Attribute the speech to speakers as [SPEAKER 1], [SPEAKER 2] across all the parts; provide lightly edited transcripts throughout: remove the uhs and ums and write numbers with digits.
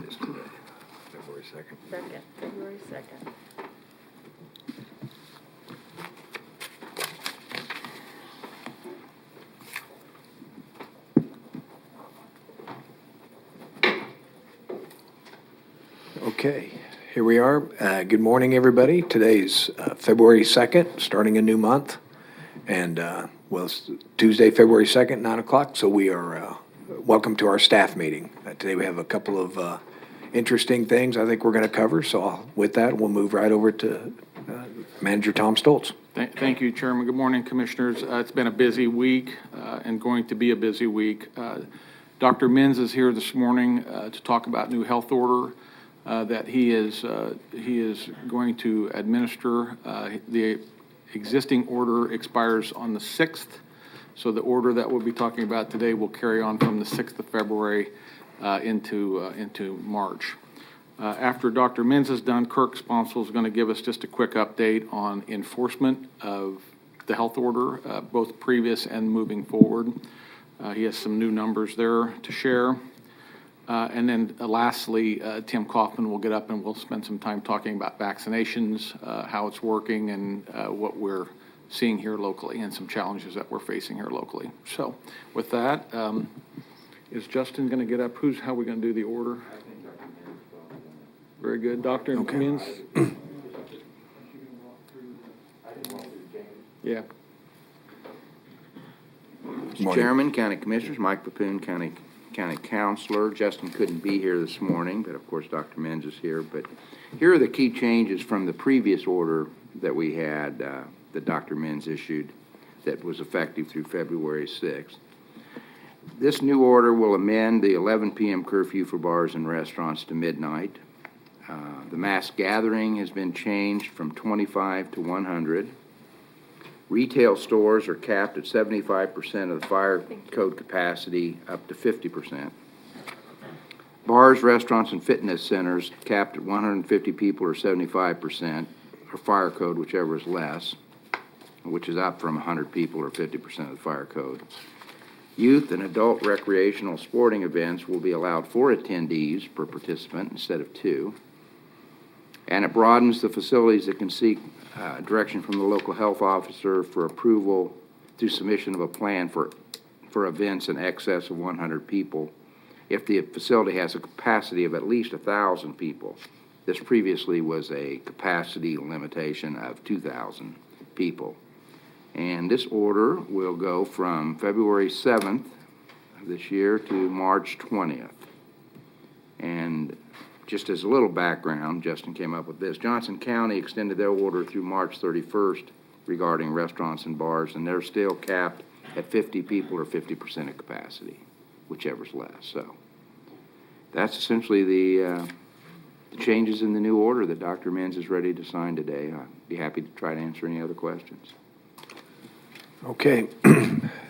[SPEAKER 1] is today? February 2nd.
[SPEAKER 2] February 2nd.
[SPEAKER 1] Okay, here we are. Good morning, everybody. Today's February 2nd, starting a new month. And, well, it's Tuesday, February 2nd, 9 o'clock. So we are, welcome to our staff meeting. Today we have a couple of interesting things I think we're going to cover. So with that, we'll move right over to Manager Tom Stoltz.
[SPEAKER 3] Thank you, Chairman. Good morning, Commissioners. It's been a busy week and going to be a busy week. Dr. Menz is here this morning to talk about new health order that he is going to administer. The existing order expires on the 6th, so the order that we'll be talking about today will carry on from the 6th of February into March. After Dr. Menz is done, Kirk Sponsel is going to give us just a quick update on enforcement of the health order, both previous and moving forward. He has some new numbers there to share. And then lastly, Tim Kaufman will get up and we'll spend some time talking about vaccinations, how it's working, and what we're seeing here locally and some challenges that we're facing here locally. So with that, is Justin going to get up? How are we going to do the order? Very good. Dr. Menz? Yeah.
[SPEAKER 1] Morning.
[SPEAKER 4] Chairman, County Commissioners, Mike Papoon, County Counselor. Justin couldn't be here this morning, but of course Dr. Menz is here. But here are the key changes from the previous order that we had, that Dr. Menz issued, that was effective through February 6th. This new order will amend the 11 p.m. curfew for bars and restaurants to midnight. The mass gathering has been changed from 25 to 100. Retail stores are capped at 75% of the fire code capacity, up to 50%. Bars, restaurants, and fitness centers capped at 150 people or 75%, or fire code, whichever is less, which is up from 100 people or 50% of the fire code. Youth and adult recreational sporting events will be allowed 4 attendees per participant instead of 2. And it broadens the facilities that can seek direction from the local health officer for approval through submission of a plan for events in excess of 100 people if the facility has a capacity of at least 1,000 people. This previously was a capacity limitation of 2,000 people. And this order will go from February 7th of this year to March 20th. And just as a little background, Justin came up with this. Johnson County extended their order through March 31st regarding restaurants and bars, and they're still capped at 50 people or 50% of capacity, whichever's less. So that's essentially the changes in the new order that Dr. Menz is ready to sign today. I'd be happy to try to answer any other questions.
[SPEAKER 1] Okay.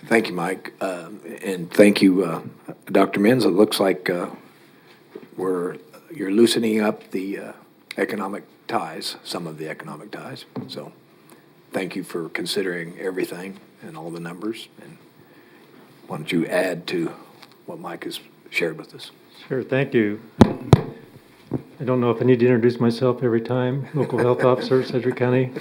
[SPEAKER 1] Thank you, Mike. And thank you, Dr. Menz. It looks like you're loosening up the economic ties, some of the economic ties. So thank you for considering everything and all the numbers. And why don't you add to what Mike has shared with us?
[SPEAKER 5] Sure, thank you. I don't know if I need to introduce myself every time. Local health officer, Sedgwick County.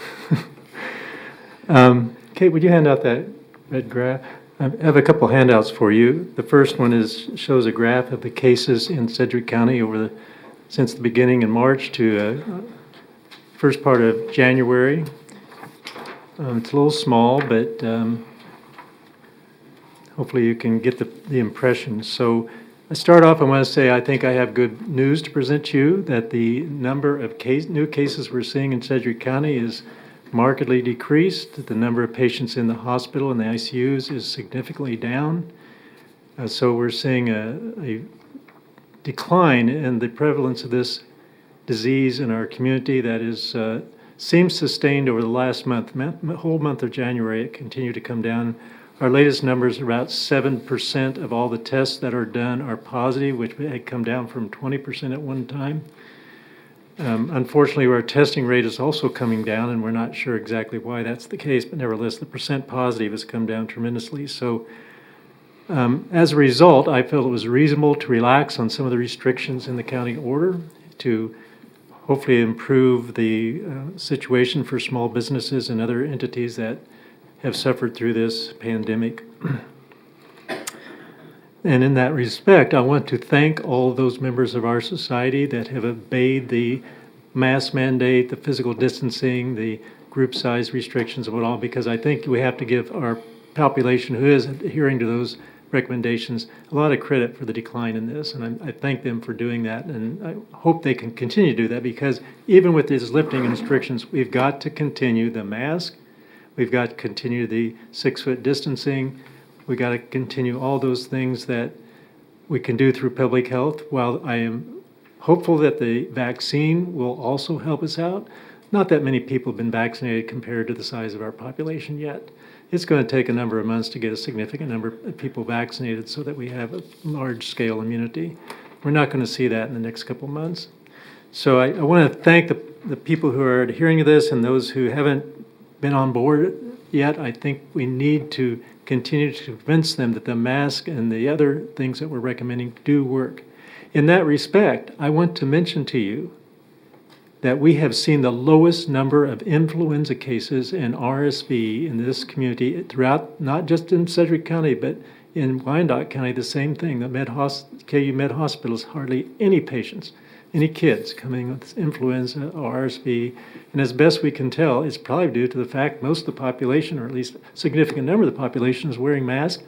[SPEAKER 5] Kate, would you hand out that red graph? I have a couple handouts for you. The first one shows a graph of the cases in Sedgwick County since the beginning in March to first part of January. It's a little small, but hopefully you can get the impression. So I start off, I want to say I think I have good news to present to you, that the number of new cases we're seeing in Sedgwick County is markedly decreased. The number of patients in the hospital and the ICUs is significantly down. So we're seeing a decline in the prevalence of this disease in our community that seems sustained over the last month. The whole month of January, it continued to come down. Our latest numbers are about 7% of all the tests that are done are positive, which had come down from 20% at one time. Unfortunately, our testing rate is also coming down, and we're not sure exactly why that's the case, but nevertheless, the percent positive has come down tremendously. So As a result, I felt it was reasonable to relax on some of the restrictions in the county order to hopefully improve the situation for small businesses and other entities that have suffered through this pandemic. And in that respect, I want to thank all those members of our society that have obeyed the mask mandate, the physical distancing, the group size restrictions of it all, because I think we have to give our population who is adhering to those recommendations a lot of credit for the decline in this, and I thank them for doing that, and I hope they can continue to do that, because even with these lifting restrictions, we've got to continue the mask, we've got to continue the 6-foot distancing, we've got to continue all those things that we can do through public health. While I am hopeful that the vaccine will also help us out, not that many people have been vaccinated compared to the size of our population yet. It's going to take a number of months to get a significant number of people vaccinated so that we have a large-scale immunity. We're not going to see that in the next couple of months. So I want to thank the people who are adhering to this and those who haven't been on board yet. I think we need to continue to convince them that the mask and the other things that we're recommending do work. In that respect, I want to mention to you that we have seen the lowest number of influenza cases and RSV in this community throughout, not just in Sedgwick County, but in Wyandotte County, the same thing. The KU Med Hospital, hardly any patients, any kids coming with influenza or RSV. And as best we can tell, it's probably due to the fact most of the population, or at least a significant number of the population, is wearing masks.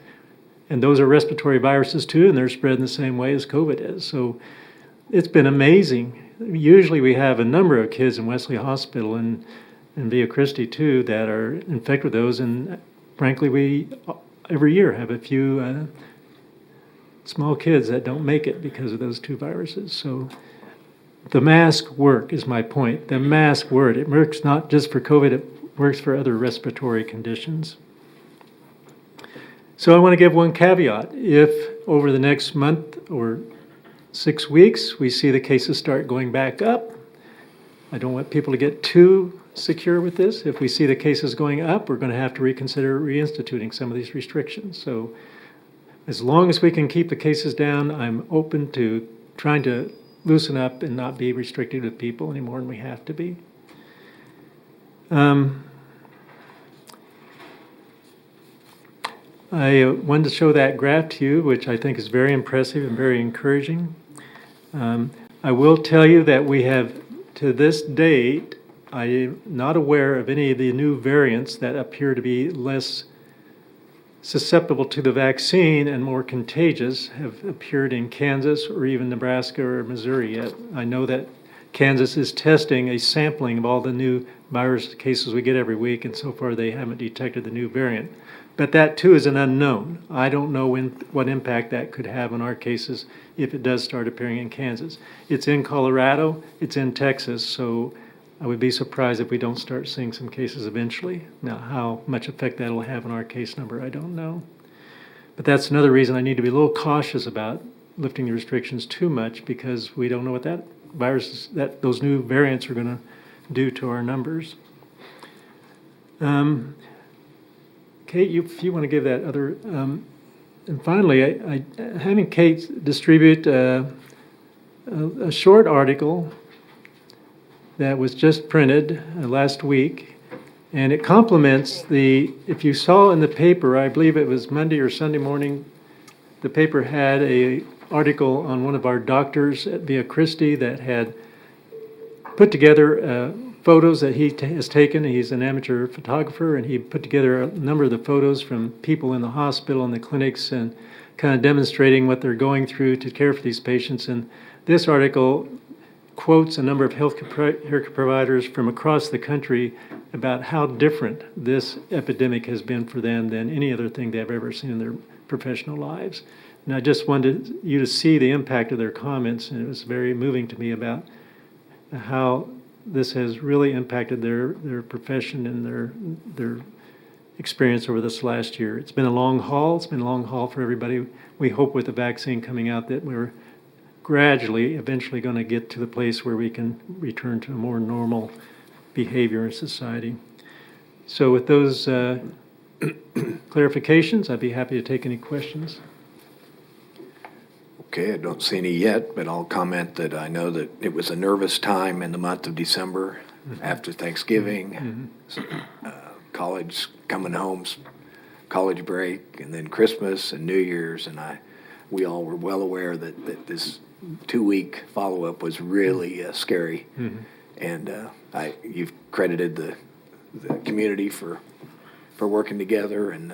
[SPEAKER 5] And those are respiratory viruses too, and they're spread in the same way as COVID is. So it's been amazing. Usually we have a number of kids in Wesley Hospital and Via Christi too that are infected with those, and frankly we every year have a few small kids that don't make it because of those two viruses. So the mask work is my point. The mask work, it works not just for COVID, it works for other respiratory conditions. So I want to give one caveat. If over the next month or 6 weeks, we see the cases start going back up. I don't want people to get too secure with this. If we see the cases going up, we're going to have to reconsider reinstituting some of these restrictions. So as long as we can keep the cases down, I'm open to trying to loosen up and not be restricted with people any more than we have to be. I wanted to show that graph to you, which I think is very impressive and very encouraging. I will tell you that we have, to this date, I am not aware of any of the new variants that appear to be less susceptible to the vaccine and more contagious have appeared in Kansas or even Nebraska or Missouri yet. I know that Kansas is testing a sampling of all the new virus cases we get every week, and so far they haven't detected the new variant. But that too is an unknown. I don't know what impact that could have on our cases if it does start appearing in Kansas. It's in Colorado, it's in Texas, so I would be surprised if we don't start seeing some cases eventually. Now, how much effect that'll have on our case number, I don't know. But that's another reason I need to be a little cautious about lifting the restrictions too much, because we don't know what that virus, those new variants are going to do to our numbers. Kate, if you want to give that other, and finally, having Kate distribute a short article that was just printed last week, and it complements if you saw in the paper, I believe it was Monday or Sunday morning, the paper had a article on one of our doctors at Via Christi that had put together photos that he has taken. He's an amateur photographer, and he put together a number of the photos from people in the hospital and the clinics and kind of demonstrating what they're going through to care for these patients. And this article quotes a number of healthcare providers from across the country about how different this epidemic has been for them than any other thing they've ever seen in their professional lives. And I just wanted you to see the impact of their comments, and it was very moving to me about how this has really impacted their profession and their experience over this last year. It's been a long haul. It's been a long haul for everybody. We hope with the vaccine coming out that we're gradually, eventually going to get to the place where we can return to a more normal behavior in society. So with those clarifications, I'd be happy to take any questions.
[SPEAKER 1] Okay, I don't see any yet, but I'll comment that I know that it was a nervous time in the month of December after Thanksgiving, college coming home, college break, and then Christmas and New Year's, and we all were well aware that this 2-week follow-up was really scary. And you've credited the community for working together, and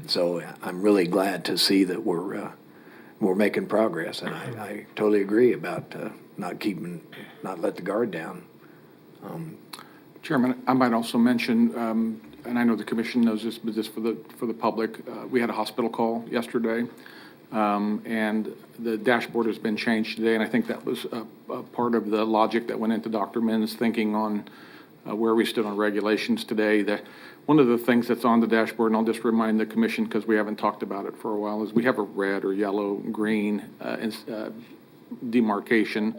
[SPEAKER 1] so I'm really glad to see that we're making progress, and I totally agree about not let the guard down.
[SPEAKER 3] Chairman, I might also mention, and I know the commission knows this, but just for the public, we had a hospital call yesterday, and the dashboard has been changed today, and I think that was a part of the logic that went into Dr. Min's thinking on where we stood on regulations today. One of the things that's on the dashboard, and I'll just remind the commission because we haven't talked about it for a while, is we have a red or yellow, green demarcation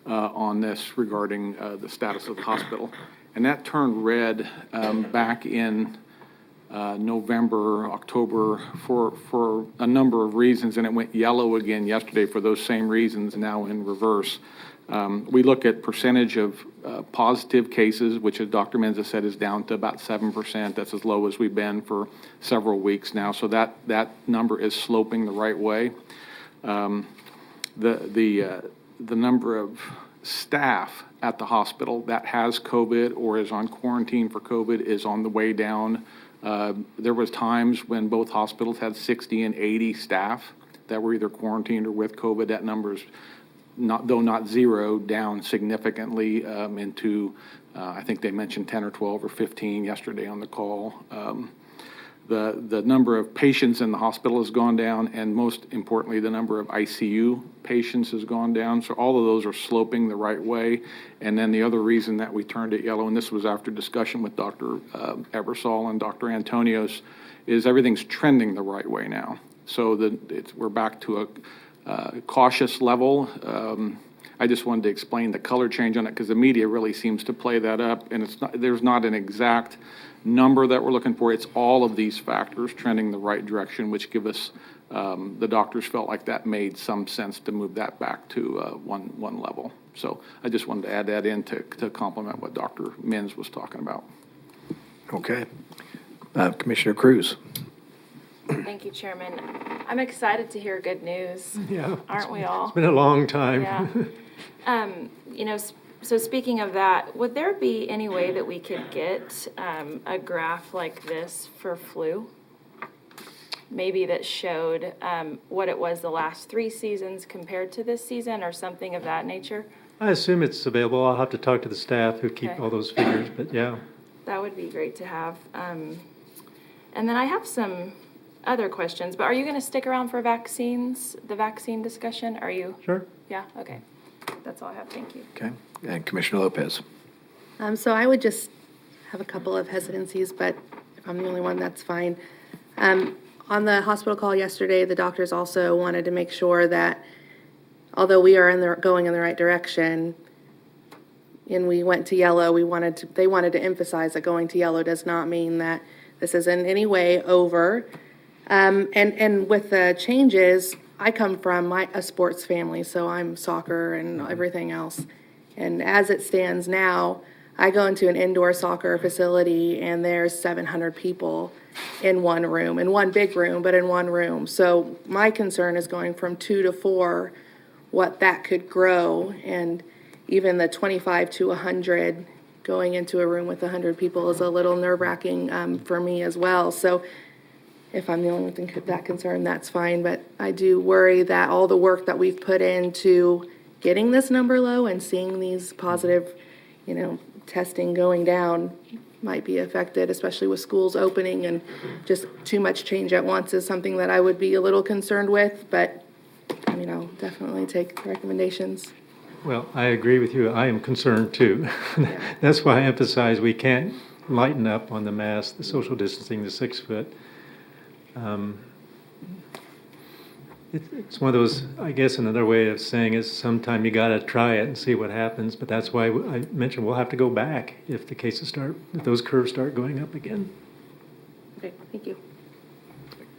[SPEAKER 3] on this regarding the status of the hospital. And that turned red back in November, October for a number of reasons, and it went yellow again yesterday for those same reasons, now in reverse. We look at percentage of positive cases, which, as Dr. Menza said, is down to about 7%. That's as low as we've been for several weeks now. So that number is sloping the right way. The number of staff at the hospital that has COVID or is on quarantine for COVID is on the way down. There was times when both hospitals had 60 and 80 staff that were either quarantined or with COVID. That number's not zero, down significantly into, I think they mentioned 10 or 12 or 15 yesterday on the call. The number of patients in the hospital has gone down, and most importantly, the number of ICU patients has gone down. So all of those are sloping the right way. And then the other reason that we turned it yellow, and this was after discussion with Dr. Ebersol and Dr. Antonios, is everything's trending the right way now. So we're back to a cautious level. I just wanted to explain the color change on it because the media really seems to play that up, and there's not an exact number that we're looking for. It's all of these factors trending the right direction, which give us, the doctors felt like that made some sense to move that back to one level. So I just wanted to add that in to complement what Dr. Minz was talking about.
[SPEAKER 1] Okay. Commissioner Cruz.
[SPEAKER 2] Thank you, Chairman. I'm excited to hear good news.
[SPEAKER 5] Yeah.
[SPEAKER 2] Aren't we all?
[SPEAKER 5] It's been a long time.
[SPEAKER 2] Yeah. So speaking of that, would there be any way that we could get a graph like this for flu? Maybe that showed what it was the last 3 seasons compared to this season or something of that nature?
[SPEAKER 5] I assume it's available. I'll have to talk to the staff who keep
[SPEAKER 2] Okay.
[SPEAKER 5] all those figures, but yeah.
[SPEAKER 2] That would be great to have. And then I have some other questions, but are you going to stick around for vaccines, the vaccine discussion? Are you?
[SPEAKER 5] Sure.
[SPEAKER 2] Yeah, okay. That's all I have. Thank you.
[SPEAKER 1] Okay. And Commissioner Lopez.
[SPEAKER 6] So I would just have a couple of hesitancies, but if I'm the only one, that's fine. On the hospital call yesterday, the doctors also wanted to make sure that although we are going in the right direction, and we went to yellow, they wanted to emphasize that going to yellow does not mean that this is in any way over. And with the changes, I come from a sports family, so I'm soccer and everything else. And as it stands now, I go into an indoor soccer facility and there's 700 people in one room, in one big room, but in one room. So my concern is going from 2 to 4, what that could grow, and even the 25 to 100 going into a room with 100 people is a little nerve-wracking for me as well. So if I'm the only one that concerned, that's fine. But I do worry that all the work that we've put into getting this number low and seeing these positive, testing going down might be affected, especially with schools opening, and just too much change at once is something that I would be a little concerned with. But, I'll definitely take recommendations.
[SPEAKER 5] Well, I agree with you. I am concerned too. That's why I emphasize we can't lighten up on the mask, the social distancing, the 6 foot. It's one of those, I guess another way of saying is sometime you got to try it and see what happens. But that's why I mentioned we'll have to go back if those curves start going up again.
[SPEAKER 6] Okay, thank you.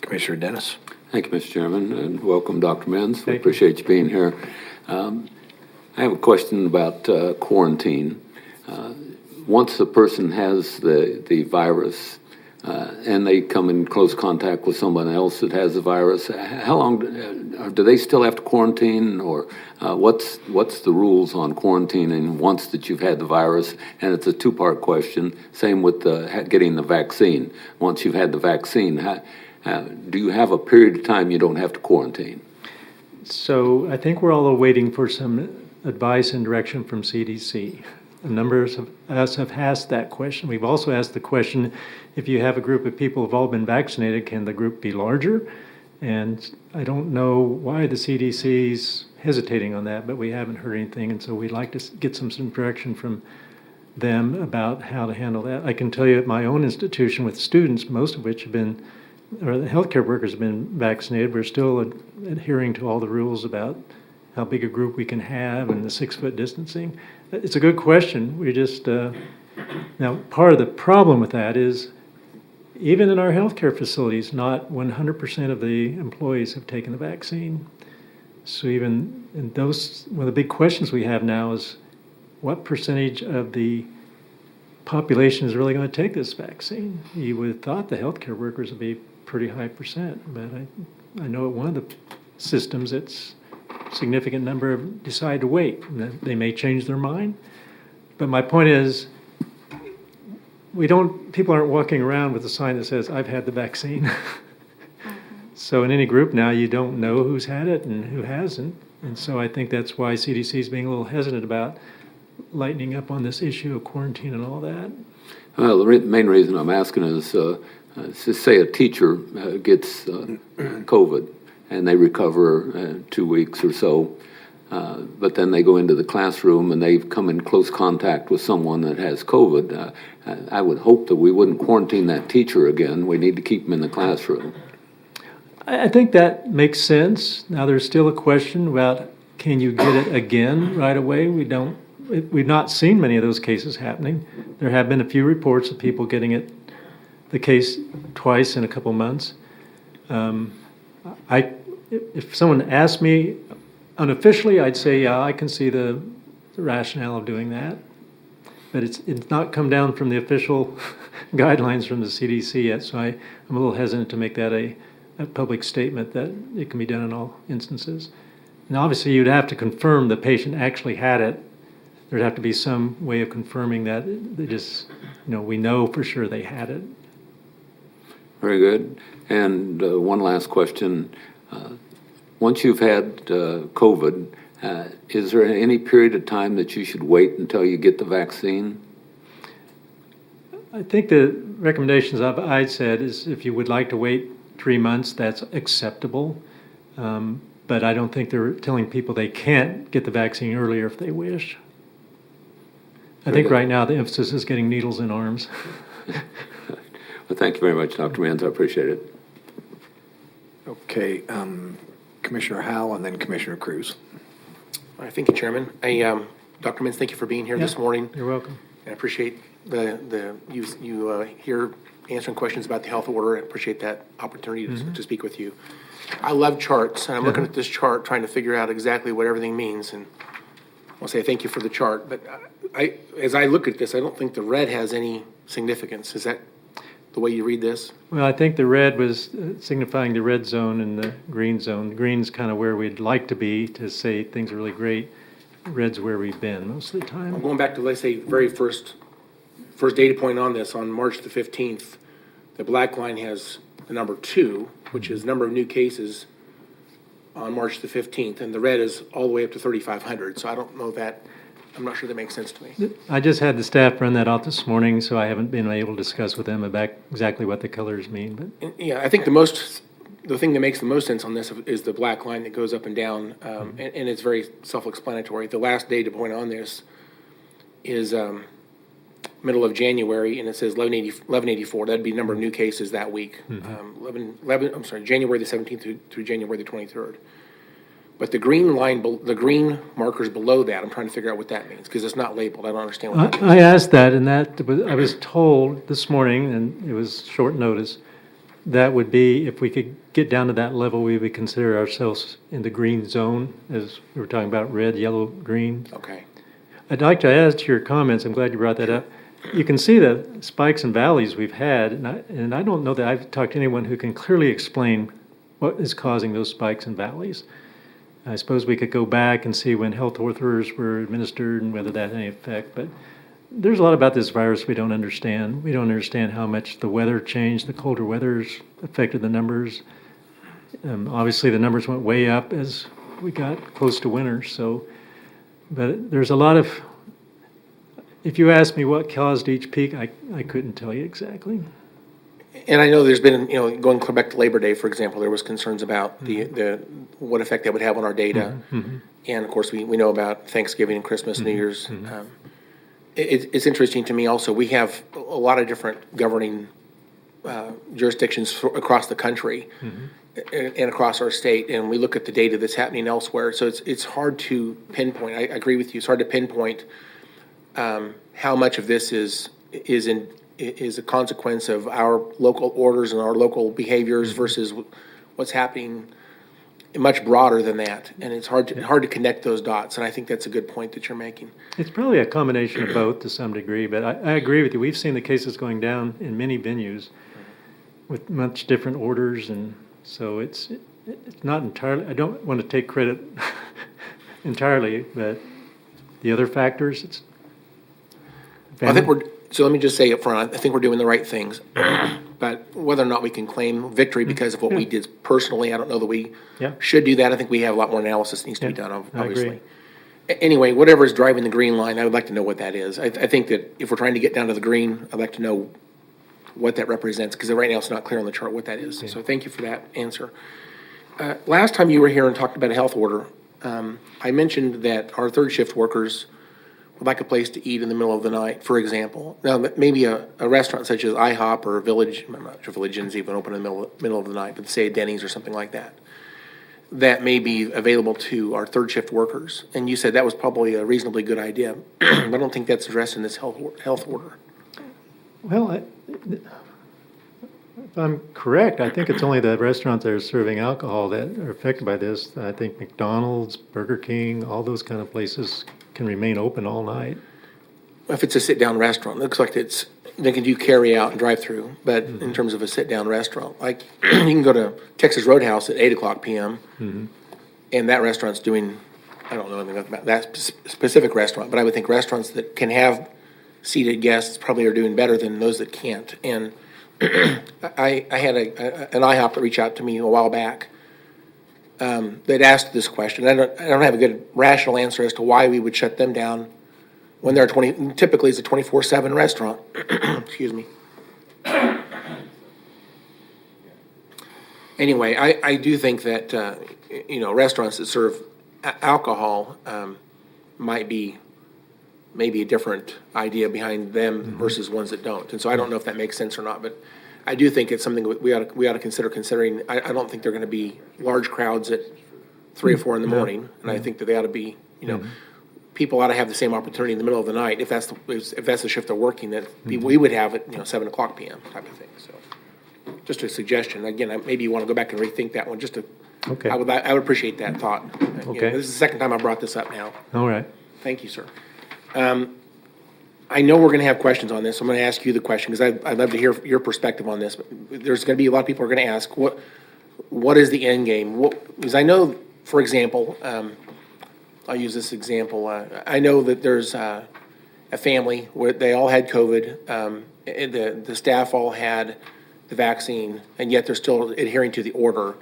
[SPEAKER 1] Commissioner Dennis?
[SPEAKER 7] Thank you, Mr. Chairman, and welcome, Dr. Menz. We
[SPEAKER 5] Thank you.
[SPEAKER 7] appreciate you being here. I have a question about quarantine. Once the person has the virus and they come in close contact with someone else that has the virus, how long do they still have to quarantine, or what's the rules on quarantining once that you've had the virus? And it's a two-part question. Same with getting the vaccine. Once you've had the vaccine, do you have a period of time you don't have to quarantine?
[SPEAKER 5] So I think we're all waiting for some advice and direction from CDC. A number of us have asked that question. We've also asked the question, if you have a group of people who've all been vaccinated, can the group be larger? And I don't know why the CDC's hesitating on that, but we haven't heard anything, and so we'd like to get some direction from them about how to handle that. I can tell you at my own institution with students, most of which have been, or the healthcare workers have been vaccinated, we're still adhering to all the rules about how big a group we can have and the 6-foot distancing. It's a good question. We just, now part of the problem with that is even in our healthcare facilities, not 100% of the employees have taken the vaccine. So even in those, one of the big questions we have now is what percentage of the population is really going to take this vaccine? You would have thought the healthcare workers would be pretty high percent, but I know at one of the systems it's a significant number have decided to wait. They may change their mind, but my point is, people aren't walking around with a sign that says, I've had the vaccine. So in any group now, you don't know who's had it and who hasn't. And so I think that's why CDC is being a little hesitant about lightening up on this issue of quarantine and all that.
[SPEAKER 7] Well, the main reason I'm asking is, say a teacher gets COVID and they recover 2 weeks or so, but then they go into the classroom and they've come in close contact with someone that has COVID. I would hope that we wouldn't quarantine that teacher again. We need to keep them in the classroom.
[SPEAKER 5] I think that makes sense. Now, there's still a question about, can you get it again right away? We've not seen many of those cases happening. There have been a few reports of people getting the case twice in a couple months. If someone asked me unofficially, I'd say, yeah, I can see the rationale of doing that. But it's not come down from the official guidelines from the CDC yet, so I'm a little hesitant to make that a public statement that it can be done in all instances. And obviously, you'd have to confirm the patient actually had it. There'd have to be some way of confirming that they just, we know for sure they had it.
[SPEAKER 7] Very good. And one last question. Once you've had COVID, is there any period of time that you should wait until you get the vaccine?
[SPEAKER 5] I think the recommendations I'd said is if you would like to wait 3 months, that's acceptable. But I don't think they're telling people they can't get the vaccine earlier if they wish. I think right now the emphasis is getting needles in arms.
[SPEAKER 7] Well, thank you very much, Dr. Menz. I appreciate it.
[SPEAKER 1] Okay, Commissioner Howell and then Commissioner Cruz.
[SPEAKER 8] All right, thank you, Chairman. Dr. Menz, thank you for being here this morning.
[SPEAKER 5] You're welcome.
[SPEAKER 8] I appreciate you here answering questions about the health order. I appreciate that opportunity to speak with you. I love charts, and I'm looking at this chart trying to figure out exactly what everything means. And I'll say thank you for the chart. But as I look at this, I don't think the red has any significance. Is that the way you read this?
[SPEAKER 5] Well, I think the red was signifying the red zone and the green zone. The green's kind of where we'd like to be to say things are really great. Red's where we've been most of the
[SPEAKER 8] I'm
[SPEAKER 5] time.
[SPEAKER 8] going back to, let's say, very first data point on this, on March the 15th, the black line has the number 2, which is number of new cases on March the 15th, and the red is all the way up to 3,500. So I don't know that, I'm not sure that makes sense to me.
[SPEAKER 5] I just had the staff run that out this morning, so I haven't been able to discuss with them about exactly what the colors mean. But
[SPEAKER 8] Yeah, I think the thing that makes the most sense on this is the black line that goes up and down, and it's very self-explanatory. The last data point on this is middle of January, and it says 1184. That'd be the number of new cases that week. January the 17th through January the 23rd. But the green line, the green markers below that, I'm trying to figure out what that means, because it's not labeled. I don't understand what that means.
[SPEAKER 5] I asked that, and I was told this morning, and it was short notice, that would be, if we could get down to that level, we would consider ourselves in the green zone, as we were talking about red, yellow, green.
[SPEAKER 8] Okay.
[SPEAKER 5] I'd like to add to your comments, I'm glad you brought that up. You can see the spikes and valleys we've had, and I don't know that I've talked to anyone who can clearly explain what is causing those spikes and valleys. I suppose we could go back and see when health orders were administered and whether that had any effect, but there's a lot about this virus we don't understand. We don't understand how much the weather changed, the colder weather's affected the numbers. Obviously, the numbers went way up as we got close to winter, so, but there's a lot of, if you ask me what caused each peak, I couldn't tell you exactly.
[SPEAKER 8] And I know there's been, going back to Labor Day, for example, there was concerns about the what effect that would have on our data. And of course, we know about Thanksgiving and Christmas, New Year's. It's interesting to me also, we have a lot of different governing jurisdictions across the country and across our state, and we look at the data that's happening elsewhere. So it's hard to pinpoint. I agree with you. It's hard to pinpoint how much of this is a consequence of our local orders and our local behaviors versus what's happening much broader than that. And it's hard to connect those dots. And I think that's a good point that you're making.
[SPEAKER 5] It's probably a combination of both to some degree, but I agree with you. We've seen the cases going down in many venues with much different orders, and so it's not entirely, I don't want to take credit entirely, but the other factors, it's.
[SPEAKER 8] I think so let me just say up front, I think we're doing the right things. But whether or not we can claim victory because of what we did personally, I don't know that we should do that. I think we have a lot more analysis that needs to be done, obviously.
[SPEAKER 5] I agree.
[SPEAKER 8] Anyway, whatever is driving the green line, I would like to know what that is. I think that if we're trying to get down to the green, I'd like to know what that represents, because right now it's not clear on the chart what that is. So thank you for that answer. Last time you were here and talked about a health order, I mentioned that our third shift workers would like a place to eat in the middle of the night, for example. Now, maybe a restaurant such as IHOP or Village, I'm not sure if Village Inn's even open in the middle of the night, but say a Denny's or something like that, that may be available to our third shift workers. And you said that was probably a reasonably good idea. I don't think that's addressed in this health order.
[SPEAKER 5] Well, if I'm correct, I think it's only the restaurants that are serving alcohol that are affected by this. I think McDonald's, Burger King, all those kind of places can remain open all night.
[SPEAKER 8] If it's a sit-down restaurant, it looks like they can do carry-out and drive-through, but in terms of a sit-down restaurant, like you can go to Texas Roadhouse at 8 o'clock p.m., and that restaurant's doing, I don't know anything about that specific restaurant, but I would think restaurants that can have seated guests probably are doing better than those that can't. And I had an IHOP that reached out to me a while back that asked this question. I don't have a good rational answer as to why we would shut them down when they're typically it's a 24/7 restaurant. Excuse me. Anyway, I do think that restaurants that serve alcohol might be maybe a different idea behind them versus ones that don't. And so I don't know if that makes sense or not, but I do think it's something we ought to consider considering. I don't think they're going to be large crowds at 3 or 4 in the morning, and I think that they ought to be, people ought to have the same opportunity in the middle of the night if that's the shift they're working that we would have at 7 o'clock p.m. type of thing. So, just a suggestion. Again, maybe you want to go back and rethink that one.
[SPEAKER 5] Okay.
[SPEAKER 8] I would appreciate that thought.
[SPEAKER 5] Okay.
[SPEAKER 8] This is the second time I brought this up now.
[SPEAKER 5] All right.
[SPEAKER 8] Thank you, sir. I know we're going to have questions on this. So I'm going to ask you the question because I'd love to hear your perspective on this. But there's going to be a lot of people who are going to ask, what is the end game? Because I know, for example, I'll use this example. I know that there's a family where they all had COVID. The staff all had the vaccine, and yet they're still adhering to the order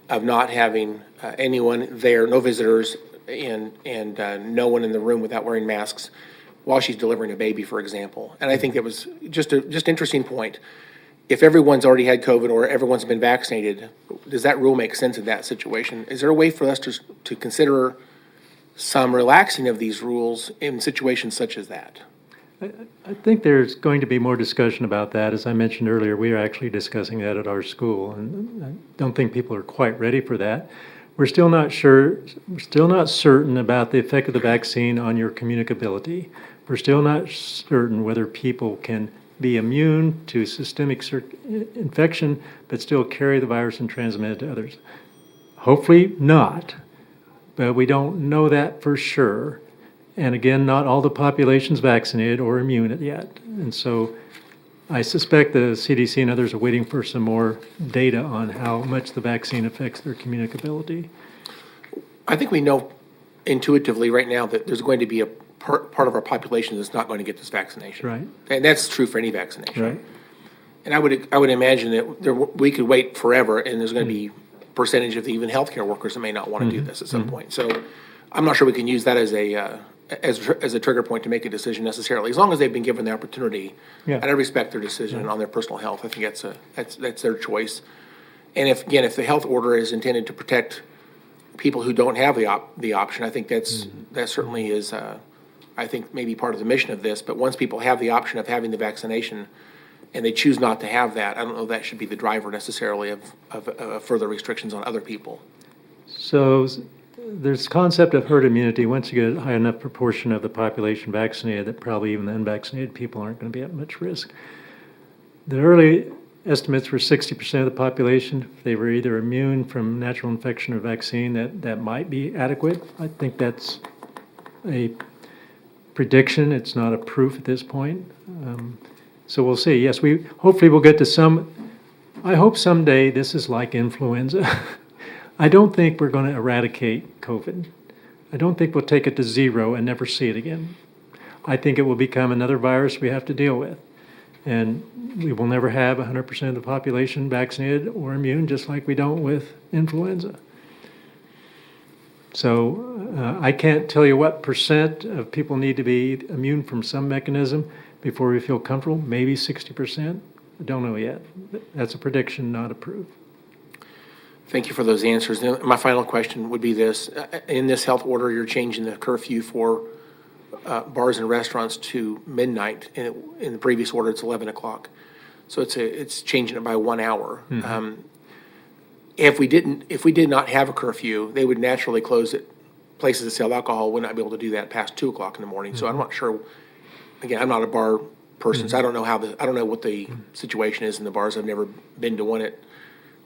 [SPEAKER 8] of not having anyone there, no visitors, and no one in the room without wearing masks while she's delivering a baby, for example. And I think that was just interesting point. If everyone's already had COVID or everyone's been vaccinated, does that rule make sense in that situation? Is there a way for us to consider some relaxing of these rules in situations such as that?
[SPEAKER 5] I think there's going to be more discussion about that. As I mentioned earlier, we are actually discussing that at our school, and I don't think people are quite ready for that. We're still not sure, we're still not certain about the effect of the vaccine on your communicability. We're still not certain whether people can be immune to systemic infection, but still carry the virus and transmit it to others. Hopefully not, but we don't know that for sure. And again, not all the population's vaccinated or immune yet. And so I suspect the CDC and others are waiting for some more data on how much the vaccine affects their communicability.
[SPEAKER 8] I think we know intuitively right now that there's going to be a part of our population that's not going to get this vaccination.
[SPEAKER 5] Right.
[SPEAKER 8] And that's true for any vaccination.
[SPEAKER 5] Right.
[SPEAKER 8] And I would imagine that we could wait forever, and there's going to be a percentage of even healthcare workers that may not want to do this at some point. So I'm not sure we can use that as a trigger point to make a decision necessarily, as long as they've been given the opportunity.
[SPEAKER 5] Yeah.
[SPEAKER 8] And I respect their decision on their personal health. I think that's their choice. And if the health order is intended to protect people who don't have the option, I think that certainly is, I think, maybe part of the mission of this. But once people have the option of having the vaccination and they choose not to have that, I don't know that should be the driver necessarily of further restrictions on other people.
[SPEAKER 5] So there's concept of herd immunity. Once you get a high enough proportion of the population vaccinated, that probably even the unvaccinated people aren't going to be at much risk. The early estimates were 60% of the population. If they were either immune from natural infection or vaccine, that might be adequate. I think that's a prediction. It's not a proof at this point. So we'll see. Yes, hopefully we'll get to some. I hope someday this is like influenza. I don't think we're going to eradicate COVID. I don't think we'll take it to zero and never see it again. I think it will become another virus we have to deal with. And we will never have 100% of the population vaccinated or immune, just like we don't with influenza. So I can't tell you what percent of people need to be immune from some mechanism before we feel comfortable. Maybe 60%. I don't know yet. That's a prediction, not a proof.
[SPEAKER 8] Thank you for those answers. Now, my final question would be this. In this health order, you're changing the curfew for bars and restaurants to midnight. In the previous order, it's 11 o'clock. So it's changing it by 1 hour.
[SPEAKER 5] Mm-hmm.
[SPEAKER 8] If we did not have a curfew, they would naturally close it. Places that sell alcohol would not be able to do that past 2 o'clock in the morning. So I'm not sure. Again, I'm not a bar person, so I don't know I don't know what the situation is in the bars. I've never been to one at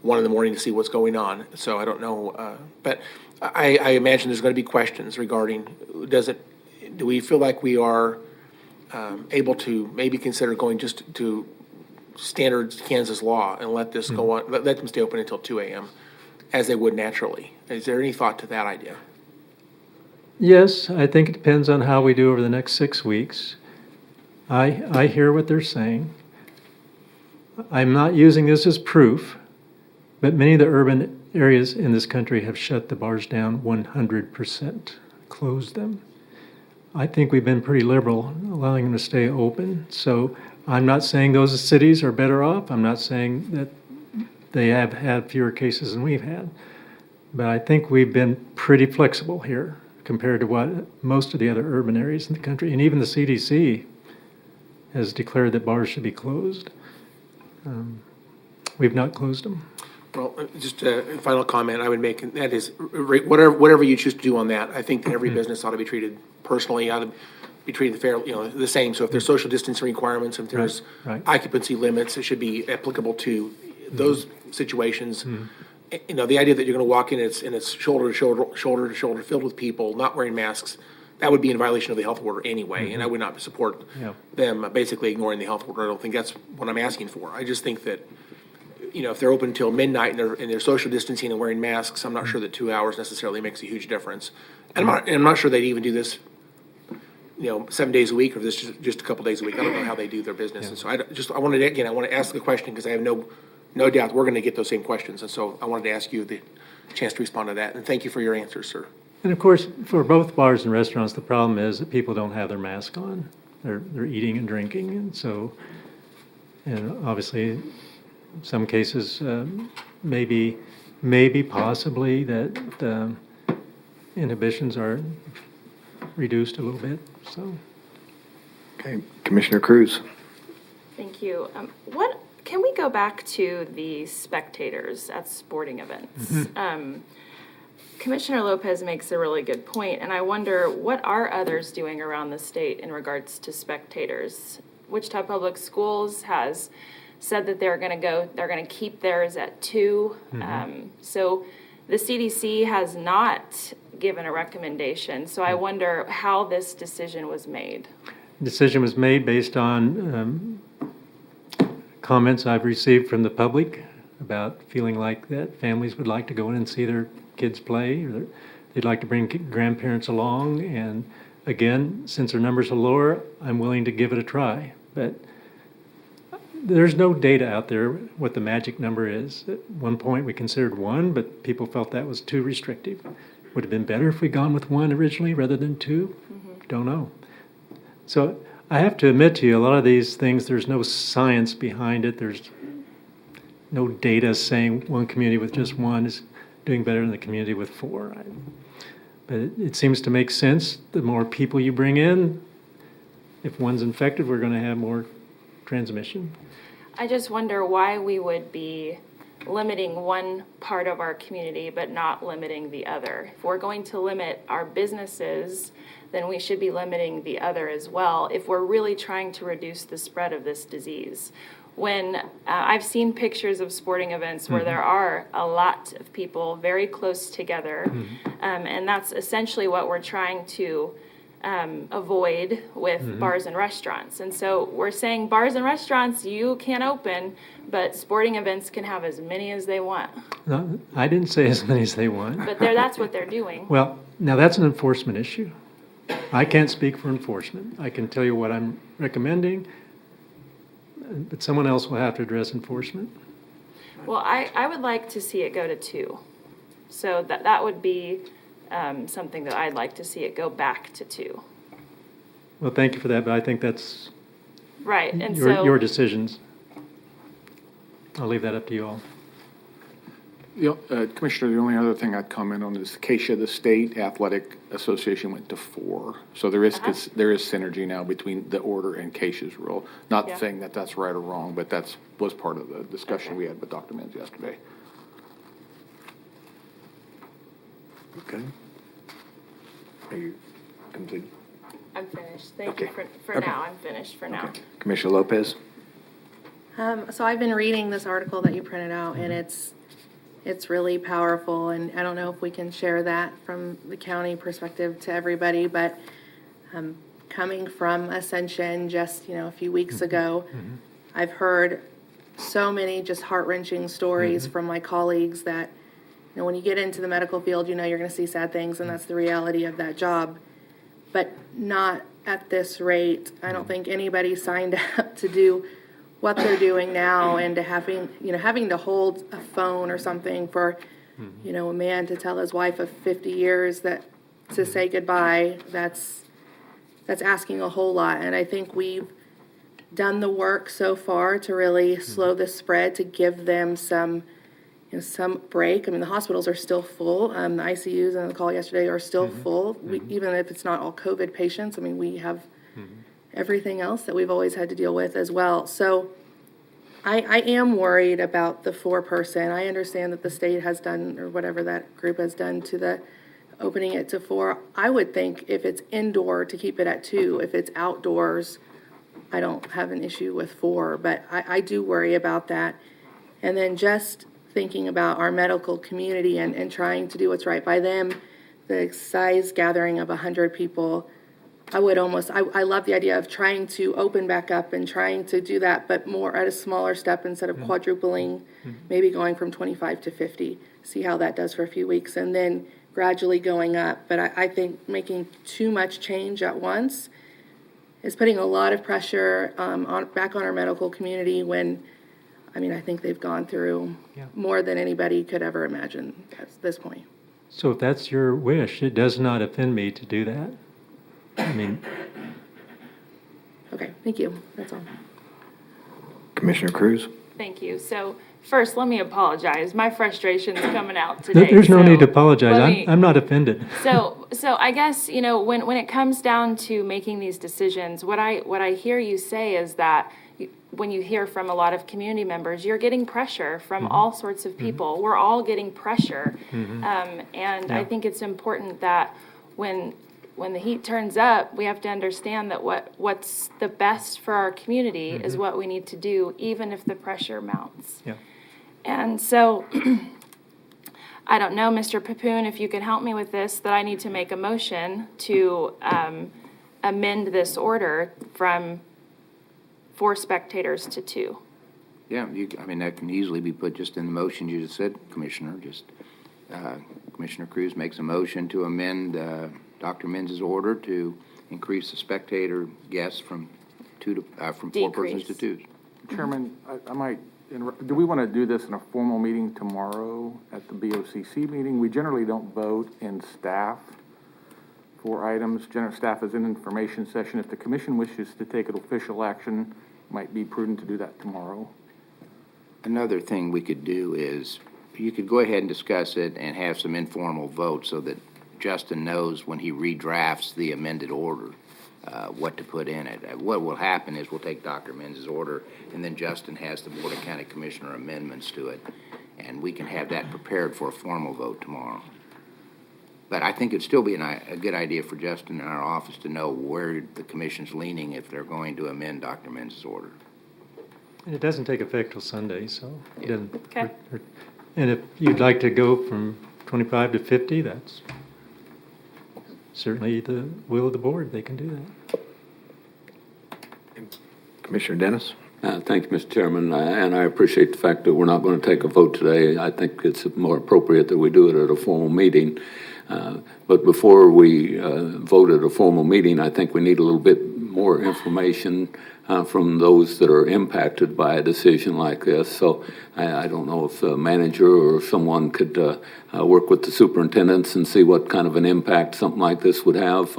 [SPEAKER 8] 1 in the morning to see what's going on. So I don't know. But I imagine there's going to be questions regarding do we feel like we are able to maybe consider going just to standard Kansas law and let this go on, let them stay open until 2 a.m. as they would naturally. Is there any thought to that idea?
[SPEAKER 5] Yes, I think it depends on how we do over the next 6 weeks. I hear what they're saying. I'm not using this as proof, but many of the urban areas in this country have shut the bars down 100%, closed them. I think we've been pretty liberal allowing them to stay open. So I'm not saying those cities are better off. I'm not saying that they have had fewer cases than we've had. But I think we've been pretty flexible here compared to what most of the other urban areas in the country, and even the CDC has declared that bars should be closed. We've not closed them.
[SPEAKER 8] Well, just a final comment I would make, and that is whatever you choose to do on that, I think that every business ought to be treated personally, ought to be treated the same. So if there's social distancing requirements, if there's
[SPEAKER 5] Right.
[SPEAKER 8] occupancy limits, it should be applicable to those situations. The idea that you're going to walk in and it's shoulder to shoulder filled with people not wearing masks, that would be in violation of the health order anyway, and I would not support them basically ignoring the health order. I don't think that's what I'm asking for. I just think that, if they're open until midnight and they're social distancing and wearing masks, I'm not sure that 2 hours necessarily makes a huge difference. And I'm not sure they'd even do this, 7 days a week, or this just a couple days a week. I don't know how they do their business. And so I wanted to ask the question because I have no doubt we're going to get those same questions. And so I wanted to ask you the chance to respond to that. And thank you for your answers, sir.
[SPEAKER 5] And of course, for both bars and restaurants, the problem is that people don't have their mask on. They're eating and drinking, and so, obviously, some cases, maybe possibly that inhibitions are reduced a little bit. So,
[SPEAKER 1] Okay, Commissioner Cruz.
[SPEAKER 2] Thank you. Can we go back to the spectators at sporting events? Commissioner Lopez makes a really good point, and I wonder what are others doing around the state in regards to spectators? Wichita Public Schools has said that they're going to keep theirs at 2. So the CDC has not given a recommendation. So I wonder how this decision was made.
[SPEAKER 5] Decision was made based on comments I've received from the public about feeling like that families would like to go in and see their kids play, or they'd like to bring grandparents along. And again, since our numbers are lower, I'm willing to give it a try. But there's no data out there what the magic number is. At one point, we considered 1, but people felt that was too restrictive. Would have been better if we'd gone with 1 originally rather than 2? Don't know. So I have to admit to you, a lot of these things, there's no science behind it. There's no data saying one community with just 1 is doing better than the community with 4. But it seems to make sense. The more people you bring in, if one's infected, we're going to have more transmission.
[SPEAKER 2] I just wonder why we would be limiting one part of our community but not limiting the other. If we're going to limit our businesses, then we should be limiting the other as well if we're really trying to reduce the spread of this disease. When I've seen pictures of sporting events where there are a lot of people very close together, and that's essentially what we're trying to avoid with bars and restaurants. And so we're saying bars and restaurants, you can't open, but sporting events can have as many as they want.
[SPEAKER 5] No, I didn't say as many as they want.
[SPEAKER 2] But that's what they're doing.
[SPEAKER 5] Well, now that's an enforcement issue. I can't speak for enforcement. I can tell you what I'm recommending, but someone else will have to address enforcement.
[SPEAKER 2] Well, I would like to see it go to 2. So that would be something that I'd like to see it go back to 2.
[SPEAKER 5] Well, thank you for that, but I think that's
[SPEAKER 2] Right, and
[SPEAKER 5] your decisions. I'll leave that up to you all.
[SPEAKER 3] Commissioner, the only other thing I'd comment on is Acacia, the State Athletic Association went to 4. So there is synergy now between the order and Acacia's rule. Not saying that that's right or wrong, but was part of the discussion we had with Dr. Menz yesterday.
[SPEAKER 1] Okay. Are you complete?
[SPEAKER 2] I'm finished. Thank you
[SPEAKER 1] Okay.
[SPEAKER 2] for now. I'm finished for now.
[SPEAKER 1] Commissioner Lopez?
[SPEAKER 6] So I've been reading this article that you printed out, and it's really powerful, and I don't know if we can share that from the county perspective to everybody, but coming from Ascension just, a few weeks ago, I've heard so many just heart-wrenching stories from my colleagues that, when you get into the medical field, you're going to see sad things, and that's the reality of that job, but not at this rate. I don't think anybody signed up to do what they're doing now, and to having to hold a phone or something for, a man to tell his wife of 50 years that to say goodbye, that's asking a whole lot. And I think we've done the work so far to really slow the spread, to give them some break. I mean, the hospitals are still full. The ICUs and the call yesterday are still full. Even if it's not all COVID patients, I mean, we have everything else that we've always had to deal with as well. So I am worried about the 4%. I understand that the state has done, or whatever that group has done, to the opening it to 4. I would think if it's indoor, to keep it at 2. If it's outdoors, I don't have an issue with 4, but I do worry about that. And then just thinking about our medical community and trying to do what's right by them, the size gathering of 100 people, I love the idea of trying to open back up and trying to do that, but more at a smaller step instead of quadrupling, maybe going from 25 to 50, see how that does for a few weeks, and then gradually going up. But I think making too much change at once is putting a lot of pressure back on our medical community when, I think they've gone through more than anybody could ever imagine at this point.
[SPEAKER 5] So if that's your wish, it does not offend me to do that.
[SPEAKER 6] Okay, thank you. That's all.
[SPEAKER 1] Commissioner Cruz?
[SPEAKER 2] Thank you. So first, let me apologize. My frustration's coming out today.
[SPEAKER 5] There's no
[SPEAKER 2] so
[SPEAKER 5] need to apologize.
[SPEAKER 2] let me-
[SPEAKER 5] I'm not offended.
[SPEAKER 2] So I guess, when it comes down to making these decisions, what I hear you say is that when you hear from a lot of community members, you're getting pressure from all sorts of people. We're all getting pressure. And I think it's important that when when the heat turns up, we have to understand that what's the best for our community is what we need to do, even if the pressure mounts.
[SPEAKER 5] Yeah.
[SPEAKER 2] And so, I don't know, Mr. Papoon, if you can help me with this, that I need to make a motion to amend this order from 4 spectators to 2.
[SPEAKER 4] Yeah, I mean, that can easily be put just in the motion you just said, Commissioner. Commissioner Cruz makes a motion to amend Dr. Menz's order to increase the spectator guests from 4 persons to 2.
[SPEAKER 3] Chairman, I might interrupt. Do we want to do this in a formal meeting tomorrow at the BOCC meeting? We generally don't vote in staff for items. General staff is in information session. If the commission wishes to take an official action, it might be prudent to do that tomorrow.
[SPEAKER 4] Another thing we could do is, you could go ahead and discuss it and have some informal votes so that Justin knows when he redrafts the amended order, what to put in it. What will happen is we'll take Dr. Menz's order, and then Justin has the Board of County Commissioner amendments to it, and we can have that prepared for a formal vote tomorrow. But I think it'd still be a good idea for Justin in our office to know where the commission's leaning if they're going to amend Dr. Menz's order.
[SPEAKER 5] And it doesn't take effect till Sunday, so it doesn't.
[SPEAKER 2] Okay.
[SPEAKER 5] And if you'd like to go from 25 to 50, that's certainly the will of the board. They can do that.
[SPEAKER 1] Commissioner Dennis?
[SPEAKER 7] Thank you, Mr. Chairman, and I appreciate the fact that we're not going to take a vote today. I think it's more appropriate that we do it at a formal meeting. But before we vote at a formal meeting, I think we need a little bit more information from those that are impacted by a decision like this. So I don't know if the manager or someone could work with the superintendents and see what kind of an impact something like this would have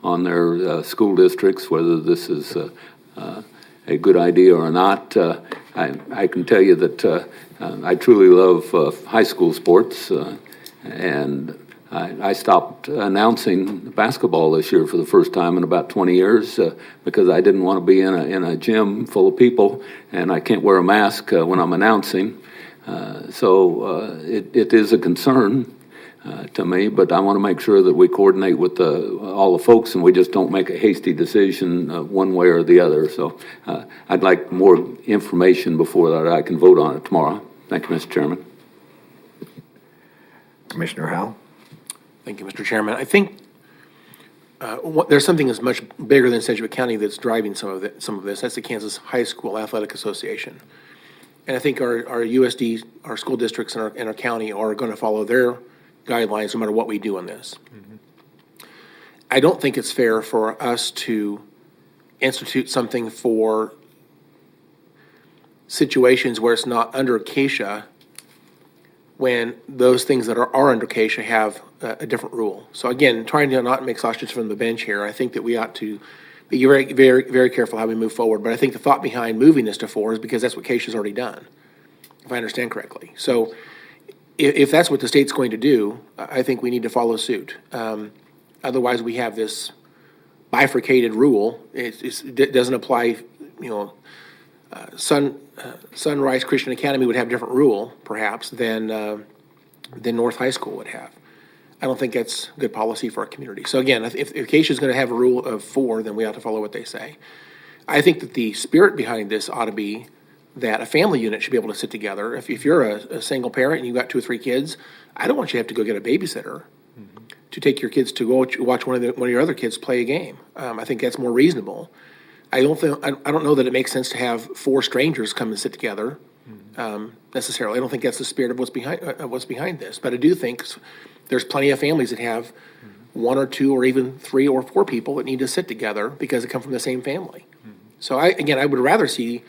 [SPEAKER 7] on their school districts, whether this is a good idea or not. I can tell you that I truly love high school sports, and I stopped announcing basketball this year for the first time in about 20 years because I didn't want to be in a gym full of people, and I can't wear a mask when I'm announcing. So it is a concern to me, but I want to make sure that we coordinate with all the folks and we just don't make a hasty decision one way or the other. So I'd like more information before that I can vote on it tomorrow. Thank you, Mr. Chairman.
[SPEAKER 1] Commissioner Howell?
[SPEAKER 8] Thank you, Mr. Chairman. I think there's something that's much bigger than Sedgwick County that's driving some of this. That's the Kansas High School Athletic Association. And I think our USD, our school districts and our county are going to follow their guidelines no matter what we do on this. Mm-hmm. I don't think it's fair for us to institute something for situations where it's not under CASA when those things that are under CASA have a different rule. So again, trying to not make sausage from the bench here, I think that we ought to be very, very, very careful how we move forward. But I think the thought behind moving this to 4 is because that's what CASA's already done, if I understand correctly. So if that's what the state's going to do, I think we need to follow suit. Otherwise, we have this bifurcated rule. It doesn't apply, Sunrise Christian Academy would have a different rule, perhaps, than North High School would have. I don't think that's good policy for our community. So again, if CASA is going to have a rule of 4, then we ought to follow what they say. I think that the spirit behind this ought to be that a family unit should be able to sit together. If you're a single parent and you've got 2 or 3 kids, I don't want you to have to go get a babysitter to take your kids to go watch one of your other kids play a game. I think that's more reasonable. I don't know that it makes sense to have 4 strangers come and sit together necessarily. I don't think that's the spirit of what's behind this. But I do think there's plenty of families that have 1 or 2 or even 3 or 4 people that need to sit together because they come from the same family. So I would rather see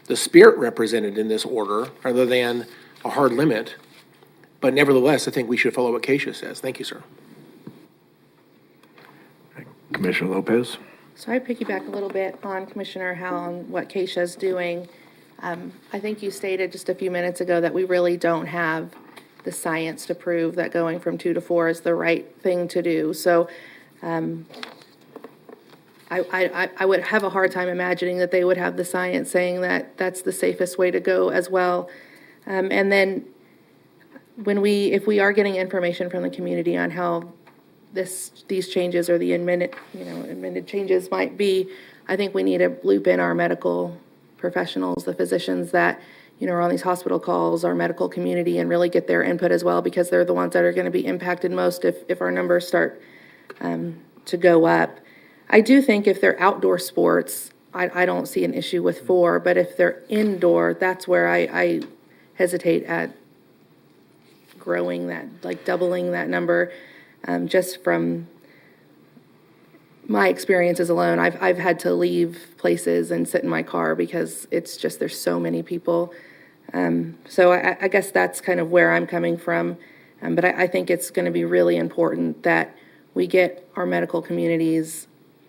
[SPEAKER 8] the spirit represented in this order rather than a hard limit. But nevertheless, I think we should follow what CASA says. Thank you, sir.
[SPEAKER 1] Commissioner Lopez?
[SPEAKER 6] So I piggyback a little bit on Commissioner Howell on what Keisha's doing. I think you stated just a few minutes ago that we really don't have the science to prove that going from 2 to 4 is the right thing to do. So I would have a hard time imagining that they would have the science saying that that's the safest way to go as well. And then if we are getting information from the community on how these changes or the amended changes might be, I think we need to loop in our medical professionals, the physicians that, are on these hospital calls, our medical community, and really get their input as well, because they're the ones that are going to be impacted most if our numbers start to go up. I do think if they're outdoor sports, I don't see an issue with 4, but if they're indoor, that's where I hesitate at growing that, like doubling that number, just from my experiences alone. I've had to leave places and sit in my car because it's just, there's so many people. So I guess that's kind of where I'm coming from. But I think it's going to be really important that we get our medical community's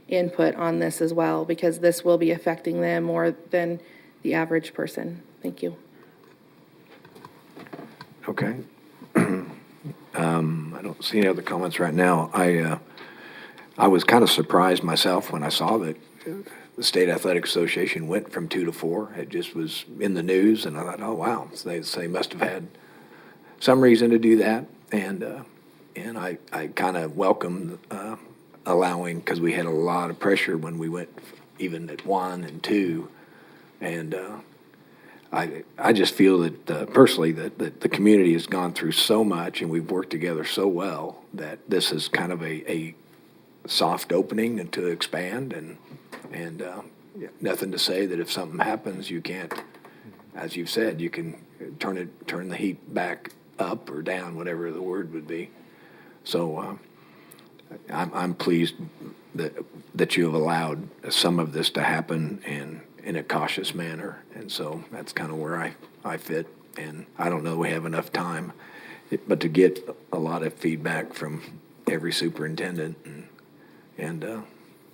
[SPEAKER 6] input on this as well, because this will be affecting them more than the average person. Thank you.
[SPEAKER 1] Okay. I don't see any other comments right now. I was kind of surprised myself when I saw that the State Athletic Association went from 2 to 4. It just was in the news, and I thought, oh, wow. So they must have had some reason to do that. And I kind of welcomed allowing, because we had a lot of pressure when we went even at 1 and 2. And I just feel that personally that the community has gone through so much and we've worked together so well that this is kind of a soft opening and to expand, and nothing to say that if something happens, you can't, as you've said, you can turn the heat back up or down, whatever the word would be. So I'm pleased that you have allowed some of this to happen and in a cautious manner, and so that's kind of where I fit. And I don't know we have enough time, but to get a lot of feedback from every superintendent,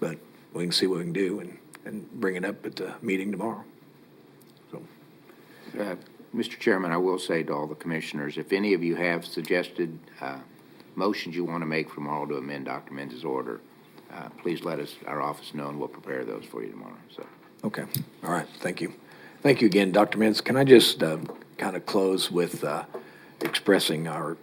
[SPEAKER 1] but we can see what we can do and bring it up at the meeting tomorrow. So,
[SPEAKER 4] Mr. Chairman, I will say to all the commissioners, if any of you have suggested motions you want to make tomorrow to amend Dr. Menz's order, please let our office know, and we'll prepare those for you tomorrow. So.
[SPEAKER 1] okay, all right, thank you. Thank you again, Dr. Menz. Can I just kind of close with expressing our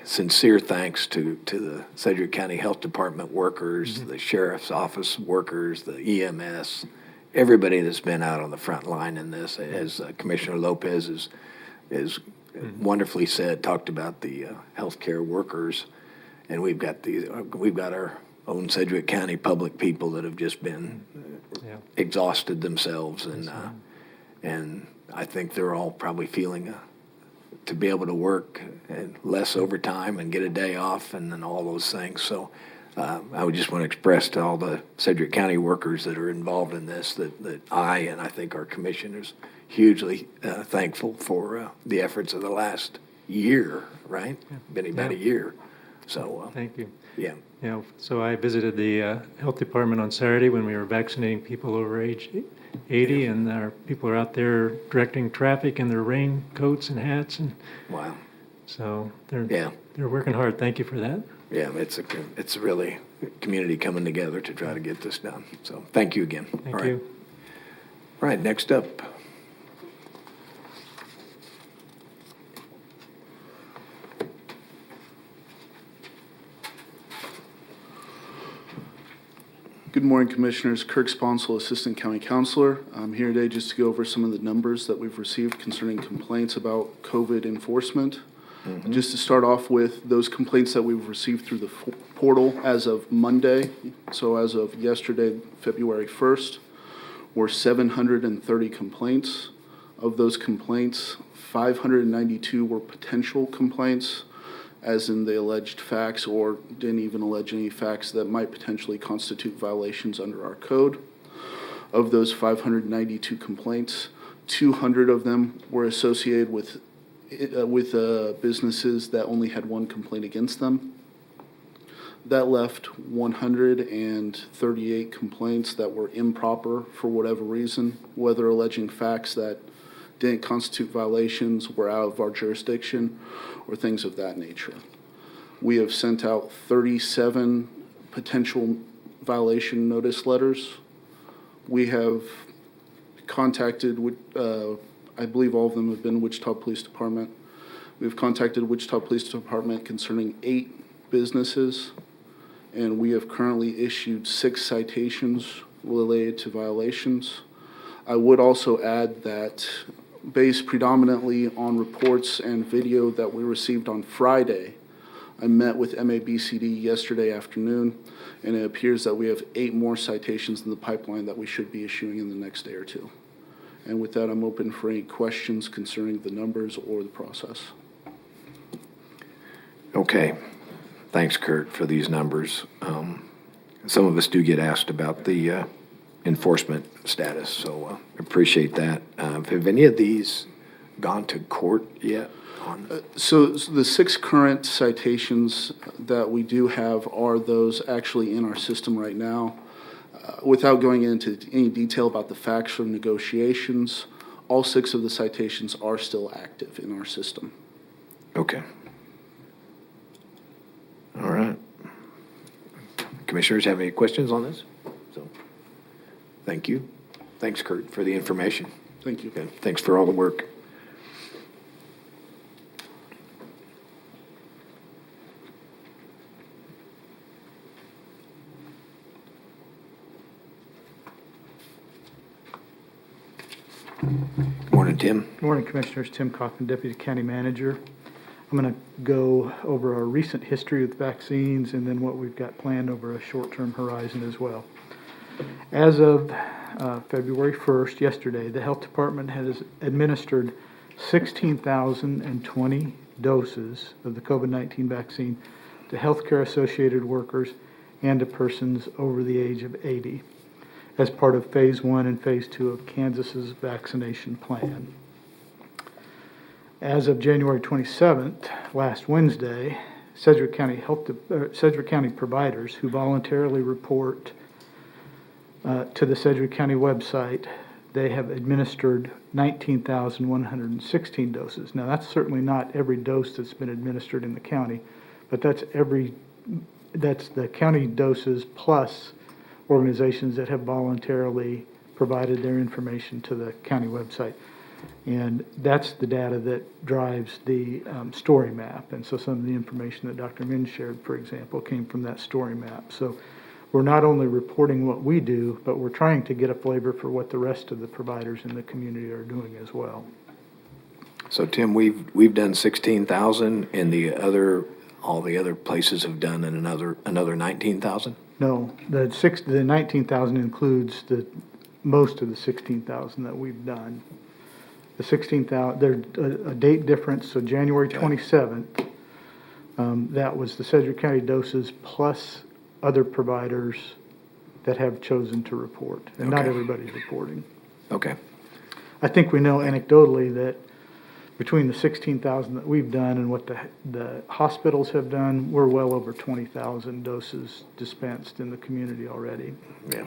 [SPEAKER 1] sincere thanks to the Sedgwick County Health Department workers, the Sheriff's Office workers, the EMS, everybody that's been out on the front line in this. As Commissioner Lopez is wonderfully talked about the healthcare workers, and we've got our own Sedgwick County public people that have just been exhausted themselves, and I think they're all probably feeling to be able to work and less overtime and get a day off and all those things. So I would just want to express to all the Sedgwick County workers that are involved in this that I think our commission is hugely thankful for the efforts of the last year, right? Been about a year. So
[SPEAKER 5] Thank you.
[SPEAKER 1] Yeah.
[SPEAKER 5] So I visited the health department on Saturday when we were vaccinating people over age 80, and our people are out there directing traffic in their raincoats and hats, and
[SPEAKER 1] Wow.
[SPEAKER 5] so they're working hard. Thank you for that.
[SPEAKER 1] Yeah, it's really community coming together to try to get this done. So thank you again.
[SPEAKER 5] Thank
[SPEAKER 1] All right.
[SPEAKER 5] you.
[SPEAKER 1] All right, next up.
[SPEAKER 9] Good morning, Commissioners. Kirk Sponsel, Assistant County Counselor. I'm here today just to go over some of the numbers that we've received concerning complaints about COVID enforcement. Just to start off with those complaints that we've received through the portal as of Monday, so as of yesterday, February 1st, were 730 complaints. Of those complaints, 592 were potential complaints, as in the alleged facts or didn't even allege any facts that might potentially constitute violations under our code. Of those 592 complaints, 200 of them were associated with businesses that only had one complaint against them. That left 138 complaints that were improper for whatever reason, whether alleging facts that didn't constitute violations, were out of our jurisdiction, or things of that nature. We have sent out 37 potential violation notice letters. We have contacted, I believe all of them have been Wichita Police Department. We've contacted Wichita Police Department concerning 8 businesses and we have currently issued 6 citations related to violations. I would also add that based predominantly on reports and video that we received on Friday, I met with MABCD yesterday afternoon, and it appears that we have 8 more citations in the pipeline that we should be issuing in the next day or two. And with that, I'm open for any questions concerning the numbers or the process.
[SPEAKER 1] Okay. Thanks, Kurt, for these numbers. Some of us do get asked about the enforcement status, so appreciate that. Have any of these gone to court yet?
[SPEAKER 9] So the 6 current citations that we do have are those actually in our system right now. Without going into any detail about the facts or negotiations, all 6 of the citations are still active in our system.
[SPEAKER 1] Okay. All right. Commissioners have any questions on this? So, thank you. Thanks, Kurt, for the information.
[SPEAKER 9] Thank you.
[SPEAKER 1] Okay. Thanks for all the work. Good morning, Tim.
[SPEAKER 10] Good morning, Commissioners. Tim Coffin, Deputy County Manager. I'm going to go over our recent history with vaccines and then what we've got planned over a short-term horizon as well. As of February 1st, yesterday, the Health Department has administered 16,020 doses of the COVID-19 vaccine to healthcare-associated workers and to persons over the age of 80 as part of Phase 1 and Phase 2 of Kansas's vaccination plan. As of January 27th, last Wednesday, Sedgwick County providers who voluntarily report to the Sedgwick County website, they have administered 19,116 doses. Now, that's certainly not every dose that's been administered in the county, but that's the county doses plus organizations that have voluntarily provided their information to the county website. And that's the data that drives the story map. And so some of the information that Dr. Min shared, for example, came from that story map. So we're not only reporting what we do, but we're trying to get a flavor for what the rest of the providers in the community are doing as well.
[SPEAKER 1] So, Tim, we've done 16,000, and all the other places have done another 19,000?
[SPEAKER 10] No, the 19,000 includes most of the 16,000 that we've done. The 16,000, there's a date difference, so January 27th, that was the Sedgwick County doses plus other providers that have chosen to report, and not
[SPEAKER 1] Okay.
[SPEAKER 10] everybody's reporting.
[SPEAKER 1] Okay.
[SPEAKER 10] I think we know anecdotally that between the 16,000 that we've done and what the hospitals have done, we're well over 20,000 doses dispensed in the community already.
[SPEAKER 1] Yeah.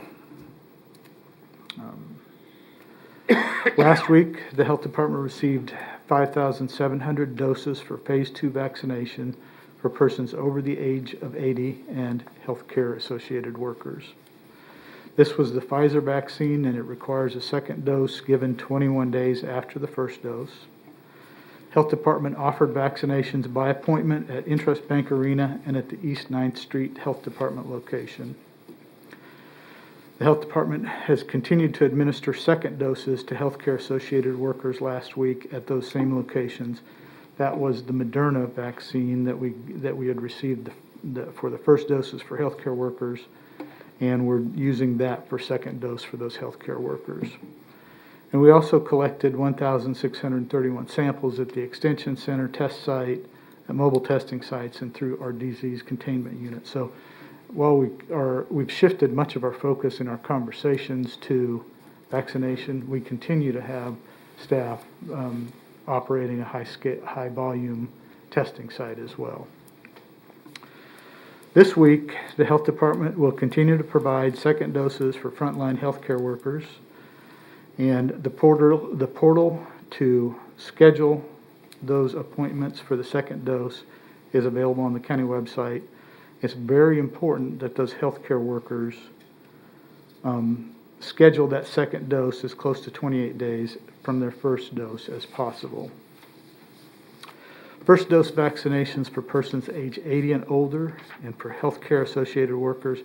[SPEAKER 10] Last week, the Health Department received 5,700 doses for Phase 2 vaccination for persons over the age of 80 and healthcare-associated workers. This was the Pfizer vaccine, and it requires a second dose given 21 days after the first dose. Health Department offered vaccinations by appointment at Interest Bank Arena and at the East 9th Street Health Department location. The Health Department has continued to administer second doses to healthcare-associated workers last week at those same locations. That was the Moderna vaccine that we had received for the first doses for healthcare workers, and we're using that for second dose for those healthcare workers. And we also collected 1,631 samples at the Extension Center test site, at mobile testing sites, and through our disease containment unit. So while we've shifted much of our focus in our conversations to vaccination, we continue to have staff operating a high volume testing site as well. This week, the Health Department will continue to provide second doses for frontline healthcare workers, and the portal to schedule those appointments for the second dose is available on the county website. It's very important that those healthcare workers schedule that second dose as close to 28 days from their first dose as possible. First dose vaccinations for persons age 80 and older and for healthcare associated workers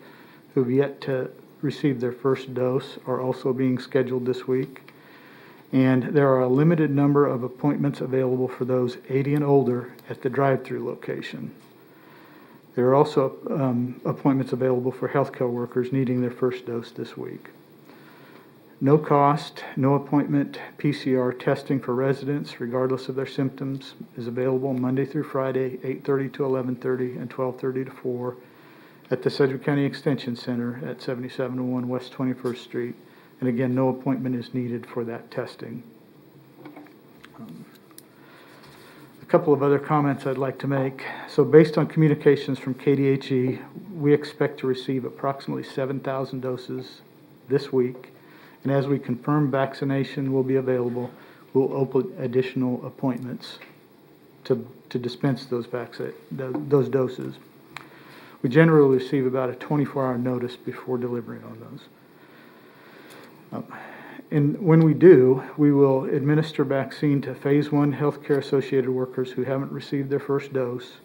[SPEAKER 10] who have yet to receive their first dose are also being scheduled this week. And there are a limited number of appointments available for those 80 and older at the drive-through location. There are also appointments available for healthcare workers needing their first dose this week. No cost, no appointment PCR testing for residents, regardless of their symptoms, is available Monday through Friday, 8:30 to 11:30 and 12:30 to 4 at the Sedgwick County Extension Center at 7701 West 21st Street. And again, no appointment is needed for that testing. A couple of other comments I'd like to make. So based on communications from KDHE, we expect to receive approximately 7,000 doses this week. And as we confirm vaccination will be available, we'll open additional appointments to dispense those doses. We generally receive about a 24-hour notice before delivering on those. And when we do, we will administer vaccine to Phase 1 healthcare associated workers who haven't received their first dose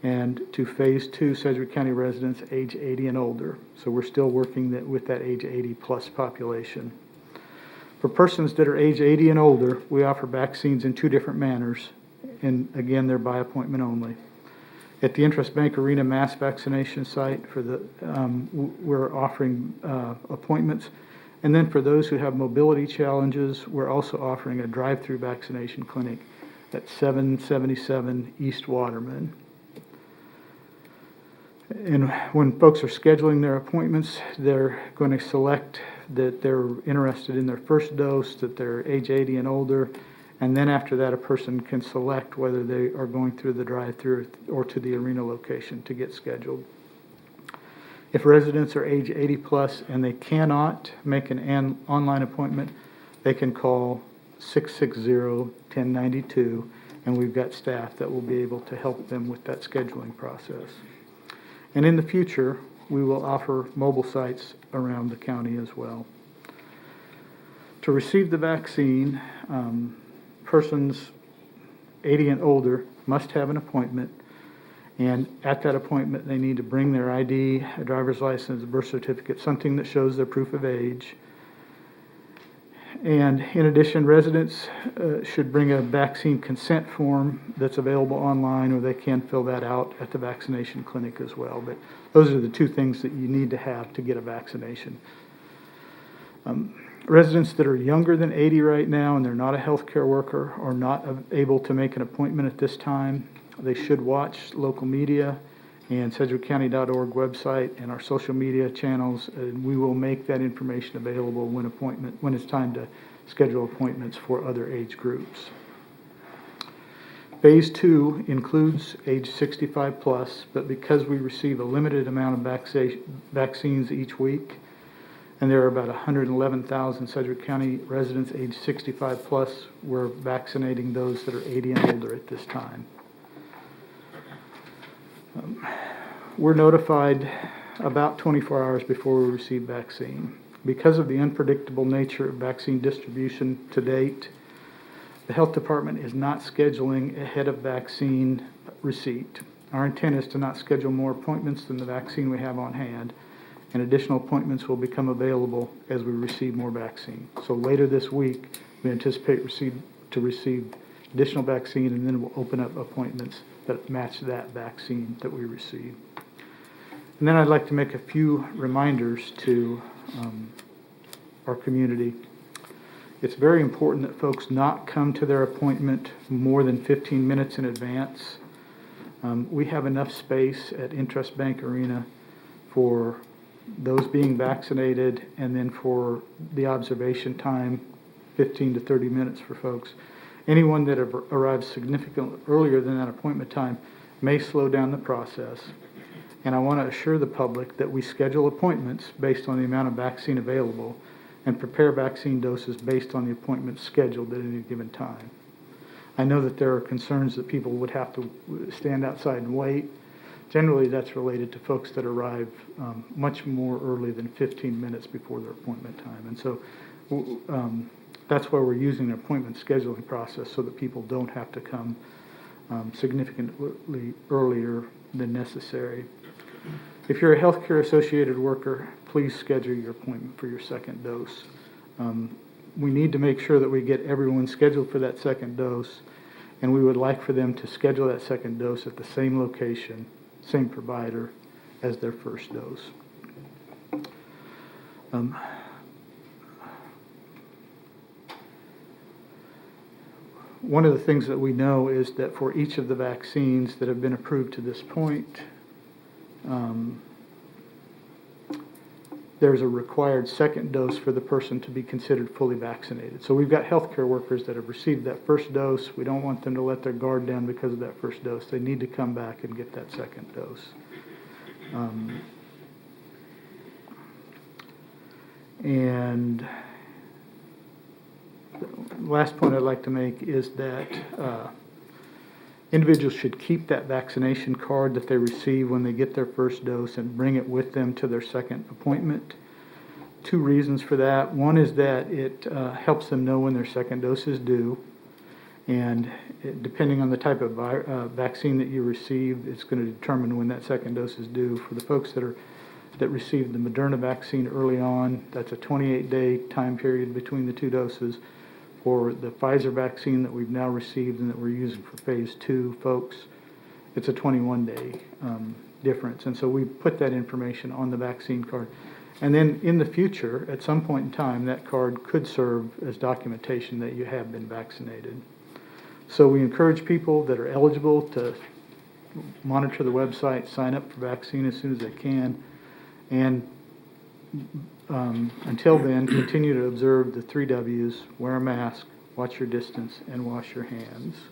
[SPEAKER 10] and to Phase 2 Sedgwick County residents age 80 and older. So we're still working with that age 80 plus population. For persons that are age 80 and older, we offer vaccines in two different manners, and again, they're by appointment only. At the Interest Bank Arena mass vaccination site, we're offering appointments. And then for those who have mobility challenges, we're also offering a drive-through vaccination clinic at 777 East Waterman. And when folks are scheduling their appointments, they're going to select that they're interested in their first dose, that they're age 80 and older, and then after that, a person can select whether they are going through the drive-through or to the arena location to get scheduled. If residents are age 80 plus and they cannot make an online appointment, they can call 660-1092, and we've got staff that will be able to help them with that scheduling process. And in the future, we will offer mobile sites around the county as well. To receive the vaccine, persons 80 and older must have an appointment. And at that appointment, they need to bring their ID, a driver's license, a birth certificate, something that shows their proof of age. And in addition, residents should bring a vaccine consent form that's available online, or they can fill that out at the vaccination clinic as well. But those are the two things that you need to have to get a vaccination. Residents that are younger than 80 right now and they're not a healthcare worker or not able to make an appointment at this time, they should watch local media and sedgwickcounty.org website and our social media channels, and we will make that information available when it's time to schedule appointments for other age groups. Phase 2 includes age 65 plus, but because we receive a limited amount of vaccines each week, and there are about 111,000 Sedgwick County residents age 65 plus, we're vaccinating those that are 80 and older at this time. We're notified about 24 hours before we receive vaccine. Because of the unpredictable nature of vaccine distribution to date, the health department is not scheduling ahead of vaccine receipt. Our intent is to not schedule more appointments than the vaccine we have on hand, and additional appointments will become available as we receive more vaccine. So later this week, we anticipate to receive additional vaccine, and then we'll open up appointments that match that vaccine that we receive. And then I'd like to make a few reminders to our community. It's very important that folks not come to their appointment more than 15 minutes in advance. We have enough space at Interest Bank Arena for those being vaccinated, and then for the observation time, 15 to 30 minutes for folks. Anyone that arrives significantly earlier than that appointment time may slow down the process. And I want to assure the public that we schedule appointments based on the amount of vaccine available and prepare vaccine doses based on the appointments scheduled at any given time. I know that there are concerns that people would have to stand outside and wait. Generally, that's related to folks that arrive much more early than 15 minutes before their appointment time. And so that's why we're using an appointment scheduling process, so that people don't have to come significantly earlier than necessary. If you're a healthcare associated worker, please schedule your appointment for your second dose. We need to make sure that we get everyone scheduled for that second dose, and we would like for them to schedule that second dose at the same location, same provider as their first dose. One of the things that we know is that for each of the vaccines that have been approved to this point, there's a required second dose for the person to be considered fully vaccinated. So we've got healthcare workers that have received that first dose. We don't want them to let their guard down because of that first dose. They need to come back and get that second dose. And the last point I'd like to make is that individuals should keep that vaccination card that they receive when they get their first dose and bring it with them to their second appointment. Two reasons for that. One is that it helps them know when their second dose is due. And depending on the type of vaccine that you receive, it's going to determine when that second dose is due. For the folks that received the Moderna vaccine early on, that's a 28-day time period between the two doses. For the Pfizer vaccine that we've now received and that we're using for phase 2 folks, it's a 21-day difference. And so we put that information on the vaccine card. And then in the future, at some point in time, that card could serve as documentation that you have been vaccinated. So we encourage people that are eligible to monitor the website, sign up for vaccine as soon as they can, and until then, continue to observe the 3 W's, wear a mask, watch your distance, and wash your hands.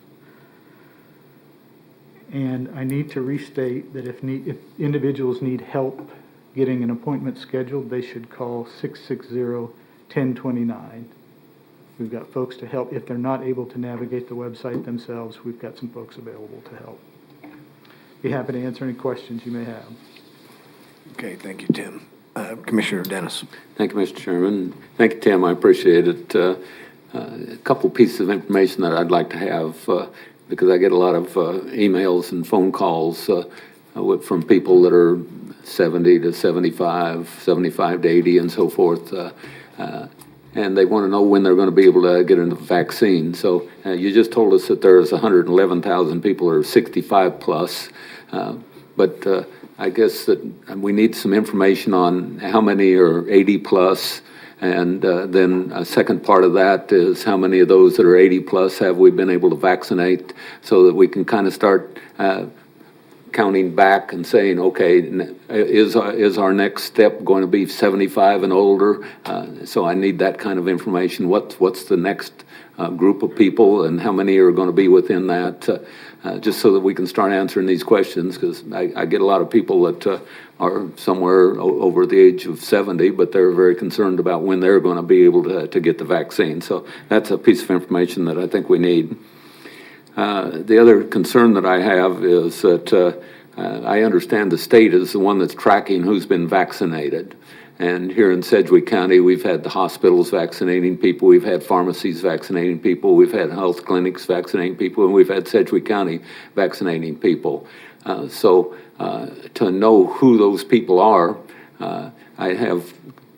[SPEAKER 10] And I need to restate that if individuals need help getting an appointment scheduled, they should call 660-1029. We've got folks to help. If they're not able to navigate the website themselves, we've got some folks available to help. Be happy to answer any questions you may have.
[SPEAKER 1] Okay, thank you, Tim. Commissioner Dennis.
[SPEAKER 7] Thank you, Mr. Chairman. Thank you, Tim. I appreciate it. A couple pieces of information that I'd like to have because I get a lot of emails and phone calls from people that are 70 to 75, 75 to 80, and so forth. And they want to know when they're going to be able to get into the vaccine. So you just told us that there's 111,000 people who are 65 plus, but I guess that we need some information on how many are 80 plus, and then a second part of that is how many of those that are 80 plus have we been able to vaccinate, so that we can kind of start counting back and saying, okay, is our next step going to be 75 and older? So I need that kind of information. What's the next group of people, and how many are going to be within that? Just so that we can start answering these questions, because I get a lot of people that are somewhere over the age of 70, but they're very concerned about when they're going to be able to get the vaccine. So that's a piece of information that I think we need. The other concern that I have is that I understand the state is the one that's tracking who's been vaccinated. And here in Sedgwick County, we've had the hospitals vaccinating people, we've had pharmacies vaccinating people, we've had health clinics vaccinating people, and we've had Sedgwick County vaccinating people. So to know who those people are, I have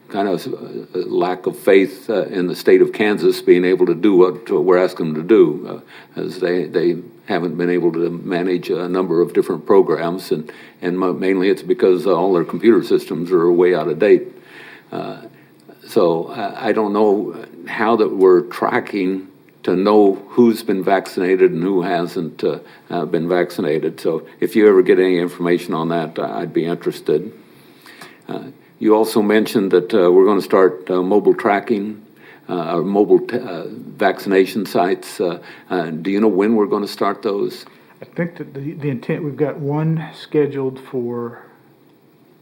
[SPEAKER 7] kind of a lack of faith in the state of Kansas being able to do what we're asking them to do, as they haven't been able to manage a number of different programs, and mainly it's because all their computer systems are way out of date. So I don't know how that we're tracking to know who's been vaccinated and who hasn't been vaccinated. So if you ever get any information on that, I'd be interested. You also mentioned that we're going to start mobile tracking, or mobile vaccination sites. Do you know when we're going to start those?
[SPEAKER 10] I think that the intent, we've got one scheduled for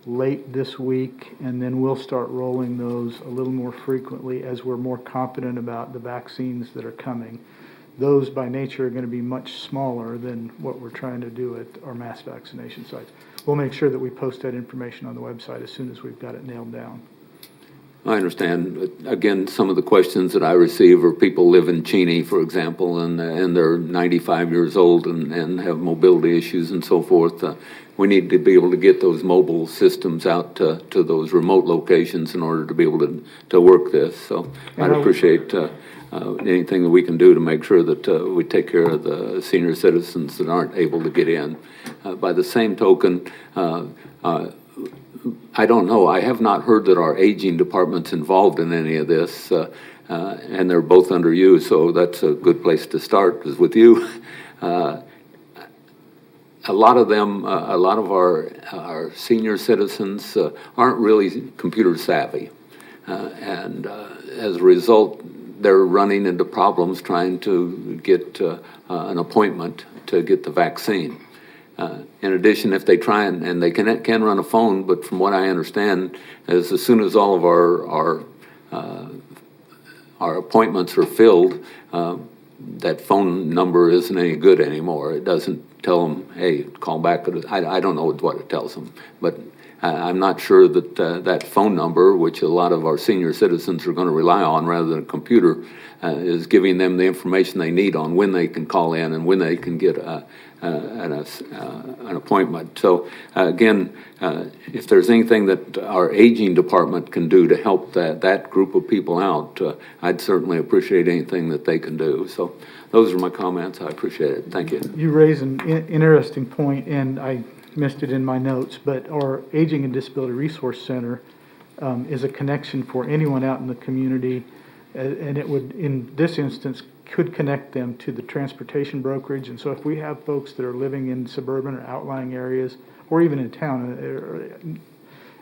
[SPEAKER 10] late this week, and then we'll start rolling those a little more frequently as we're more confident about the vaccines that are coming. Those by nature are going to be much smaller than what we're trying to do at our mass vaccination sites. We'll make sure that we post that information on the website as soon as we've got it nailed down.
[SPEAKER 7] I understand. Again, some of the questions that I receive are people live in Cheney, for example, and they're 95 years old and have mobility issues and so forth. We need to be able to get those mobile systems out to those remote locations in order to be able to work this. So I'd appreciate anything that we can do to make sure that we take care of the senior citizens that aren't able to get in. By the same token, I don't know. I have not heard that our aging department's involved in any of this, and they're both under you, so that's a good place to start, is with you. A lot of them, a lot of our senior citizens aren't really computer savvy, and as a result, they're running into problems trying to get an appointment to get the vaccine. In addition, if they try and they can run a phone, but from what I understand, as soon as all of our appointments are filled, that phone number isn't any good anymore. It doesn't tell them, hey, call back. I don't know what it tells them, but I'm not sure that that phone number, which a lot of our senior citizens are going to rely on rather than a computer, is giving them the information they need on when they can call in and when they can get an appointment. So again, if there's anything that our aging department can do to help that group of people out, I'd certainly appreciate anything that they can do. So those are my comments. I appreciate it. Thank you.
[SPEAKER 10] You raise an interesting point, and I missed it in my notes, but our Aging and Disability Resource Center is a connection for anyone out in the community, and it would, in this instance, could connect them to the transportation brokerage. And so if we have folks that are living in suburban or outlying areas, or even in town,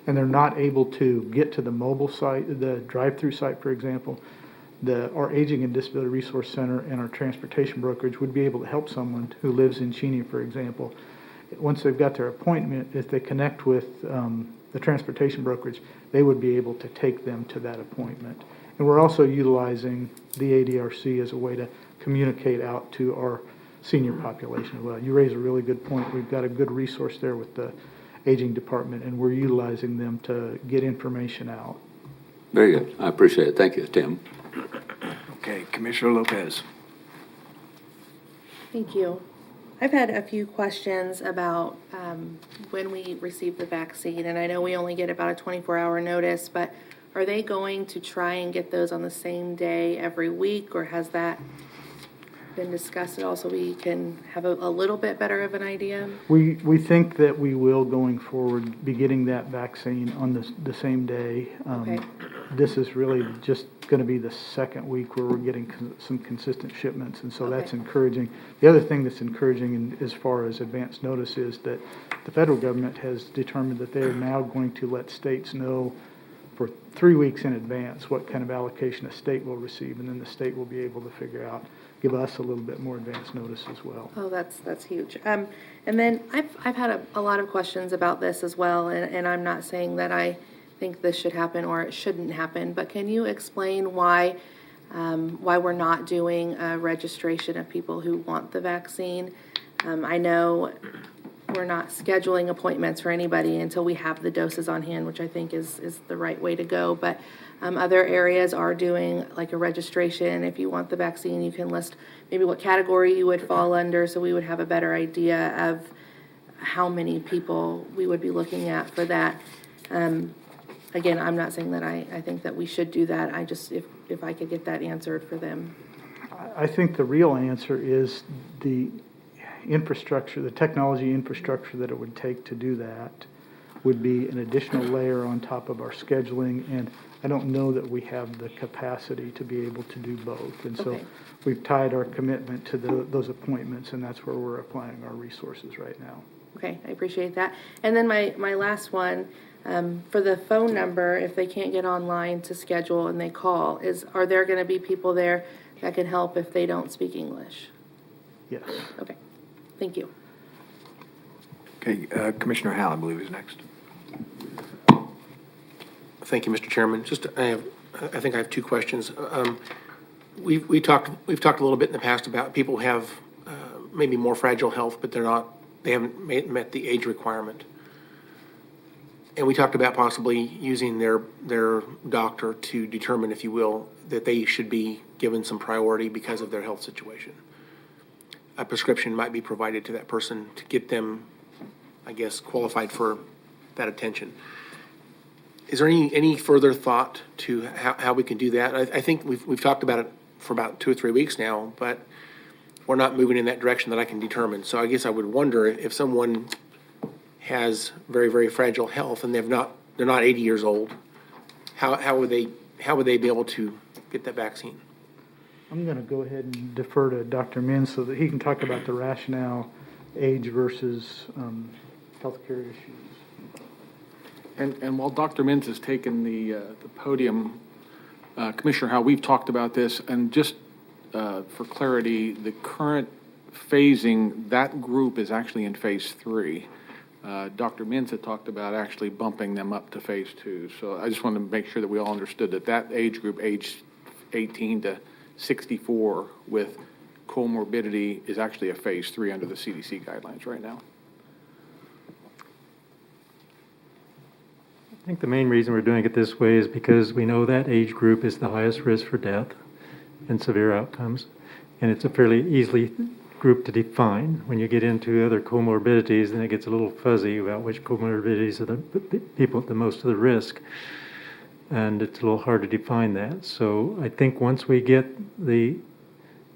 [SPEAKER 10] and they're not able to get to the mobile site, the drive-through site, for example, our Aging and Disability Resource Center and our transportation brokerage would be able to help someone who lives in Cheney, for example. Once they've got their appointment, if they connect with the transportation brokerage, they would be able to take them to that appointment. And we're also utilizing the ADRC as a way to communicate out to our senior population as well. You raise a really good point. We've got a good resource there with the aging department, and we're utilizing them to get information out.
[SPEAKER 7] Very good. I appreciate it. Thank you, Tim.
[SPEAKER 1] Okay, Commissioner Lopez.
[SPEAKER 6] Thank you. I've had a few questions about when we receive the vaccine, and I know we only get about a 24-hour notice, but are they going to try and get those on the same day every week, or has that been discussed at all so we can have a little bit better of an idea?
[SPEAKER 10] We think that we will, going forward, be getting that vaccine on the same day.
[SPEAKER 6] Okay.
[SPEAKER 10] This is really just going to be the second week where we're getting some consistent shipments, and so that's
[SPEAKER 6] Okay.
[SPEAKER 10] encouraging. The other thing that's encouraging as far as advance notice is that the federal government has determined that they are now going to let states know for 3 weeks in advance what kind of allocation a state will receive, and then the state will be able to figure out, give us a little bit more advance notice as well.
[SPEAKER 6] Oh, that's huge. And then I've had a lot of questions about this as well, and I'm not saying that I think this should happen or it shouldn't happen, but can you explain why we're not doing a registration of people who want the vaccine? I know we're not scheduling appointments for anybody until we have the doses on hand, which I think is the right way to go, but other areas are doing like a registration. If you want the vaccine, you can list maybe what category you would fall under, so we would have a better idea of how many people we would be looking at for that. Again, I'm not saying that I think that we should do that. I just, if I could get that answered for them.
[SPEAKER 10] I think the real answer is the infrastructure, the technology infrastructure that it would take to do that would be an additional layer on top of our scheduling, and I don't know that we have the capacity to be able to do both. And so
[SPEAKER 6] Okay.
[SPEAKER 10] we've tied our commitment to those appointments, and that's where we're applying our resources right now.
[SPEAKER 6] Okay, I appreciate that. And then my last one, for the phone number, if they can't get online to schedule and they call, are there going to be people there that can help if they don't speak English?
[SPEAKER 10] Yes.
[SPEAKER 6] Okay, thank you.
[SPEAKER 1] Okay, Commissioner Howell, I believe, is next.
[SPEAKER 8] Thank you, Mr. Chairman. I think I have two questions. We've talked a little bit in the past about people who have maybe more fragile health, but they haven't met the age requirement. And we talked about possibly using their doctor to determine, if you will, that they should be given some priority because of their health situation. A prescription might be provided to that person to get them, I guess, qualified for that attention. Is there any further thought to how we can do that? I think we've talked about it for about 2 or 3 weeks now, but we're not moving in that direction that I can determine. So I guess I would wonder if someone has very, very fragile health and they're not 80 years old, how would they be able to get that vaccine?
[SPEAKER 10] I'm going to go ahead and defer to Dr. Min so that he can talk about the rationale, age versus healthcare issues.
[SPEAKER 3] And while Dr. Mintz has taken the podium, Commissioner Howe, we've talked about this, and just for clarity, the current phasing, that group is actually in phase 3. Dr. Mintz had talked about actually bumping them up to phase 2. So I just wanted to make sure that we all understood that age group, age 18 to 64 with comorbidity, is actually a phase 3 under the CDC guidelines right now.
[SPEAKER 5] I think the main reason we're doing it this way is because we know that age group is the highest risk for death and severe outcomes, and it's a fairly easily group to define. When you get into other comorbidities, then it gets a little fuzzy about which comorbidities are the people at the most of the risk, and it's a little hard to define that. So I think once we get the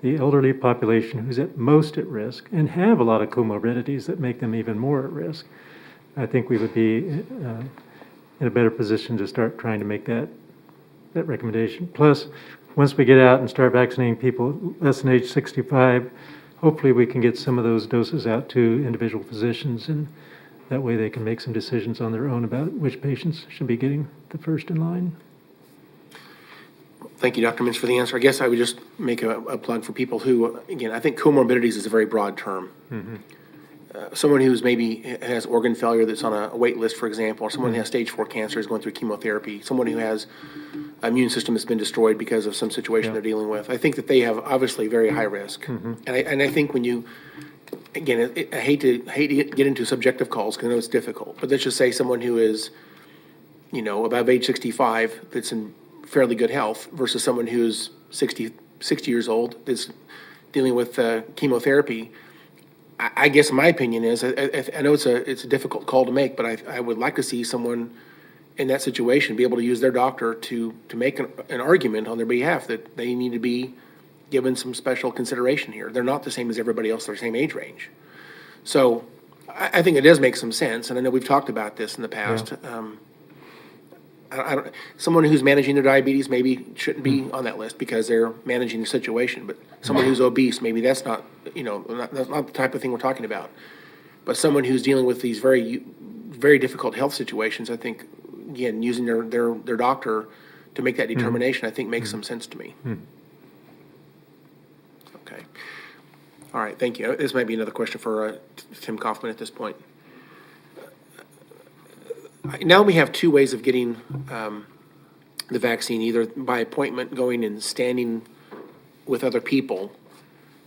[SPEAKER 5] elderly population who's at most at risk and have a lot of comorbidities that make them even more at risk, I think we would be in a better position to start trying to make that recommendation. Plus, once we get out and start vaccinating people less than age 65, hopefully we can get some of those doses out to individual physicians, and that way they can make some decisions on their own about which patients should be getting the first in line.
[SPEAKER 8] Thank you, Dr. Mintz, for the answer. I guess I would just make a plug for people who, again, I think comorbidities is a very broad term. Someone who's maybe has organ failure that's on a wait list, for example, or someone who has stage 4 cancer is going through chemotherapy, someone who has immune system that's been destroyed because of some situation they're dealing with. I think that they have obviously very high risk. And I think when you, again, I hate to get into subjective calls because I know it's difficult, but let's just say someone who is, above age 65 that's in fairly good health versus someone who's 60 years old that's dealing with chemotherapy. I guess my opinion is, I know it's a difficult call to make, but I would like to see someone in that situation be able to use their doctor to make an argument on their behalf that they need to be given some special consideration here. They're not the same as everybody else, they're the same age range. So I think it does make some sense, and I know we've talked about this in the past. Someone who's managing their diabetes maybe shouldn't be on that list because they're managing the situation, but someone who's obese, maybe that's not, that's not the type of thing we're talking about. But someone who's dealing with these very, very difficult health situations, I think, again, using their doctor to make that determination, I think makes some sense to me. Okay. All right, thank you. This might be another question for Tim Kaufman at this point. Now we have 2 ways of getting the vaccine, either by appointment, going and standing with other people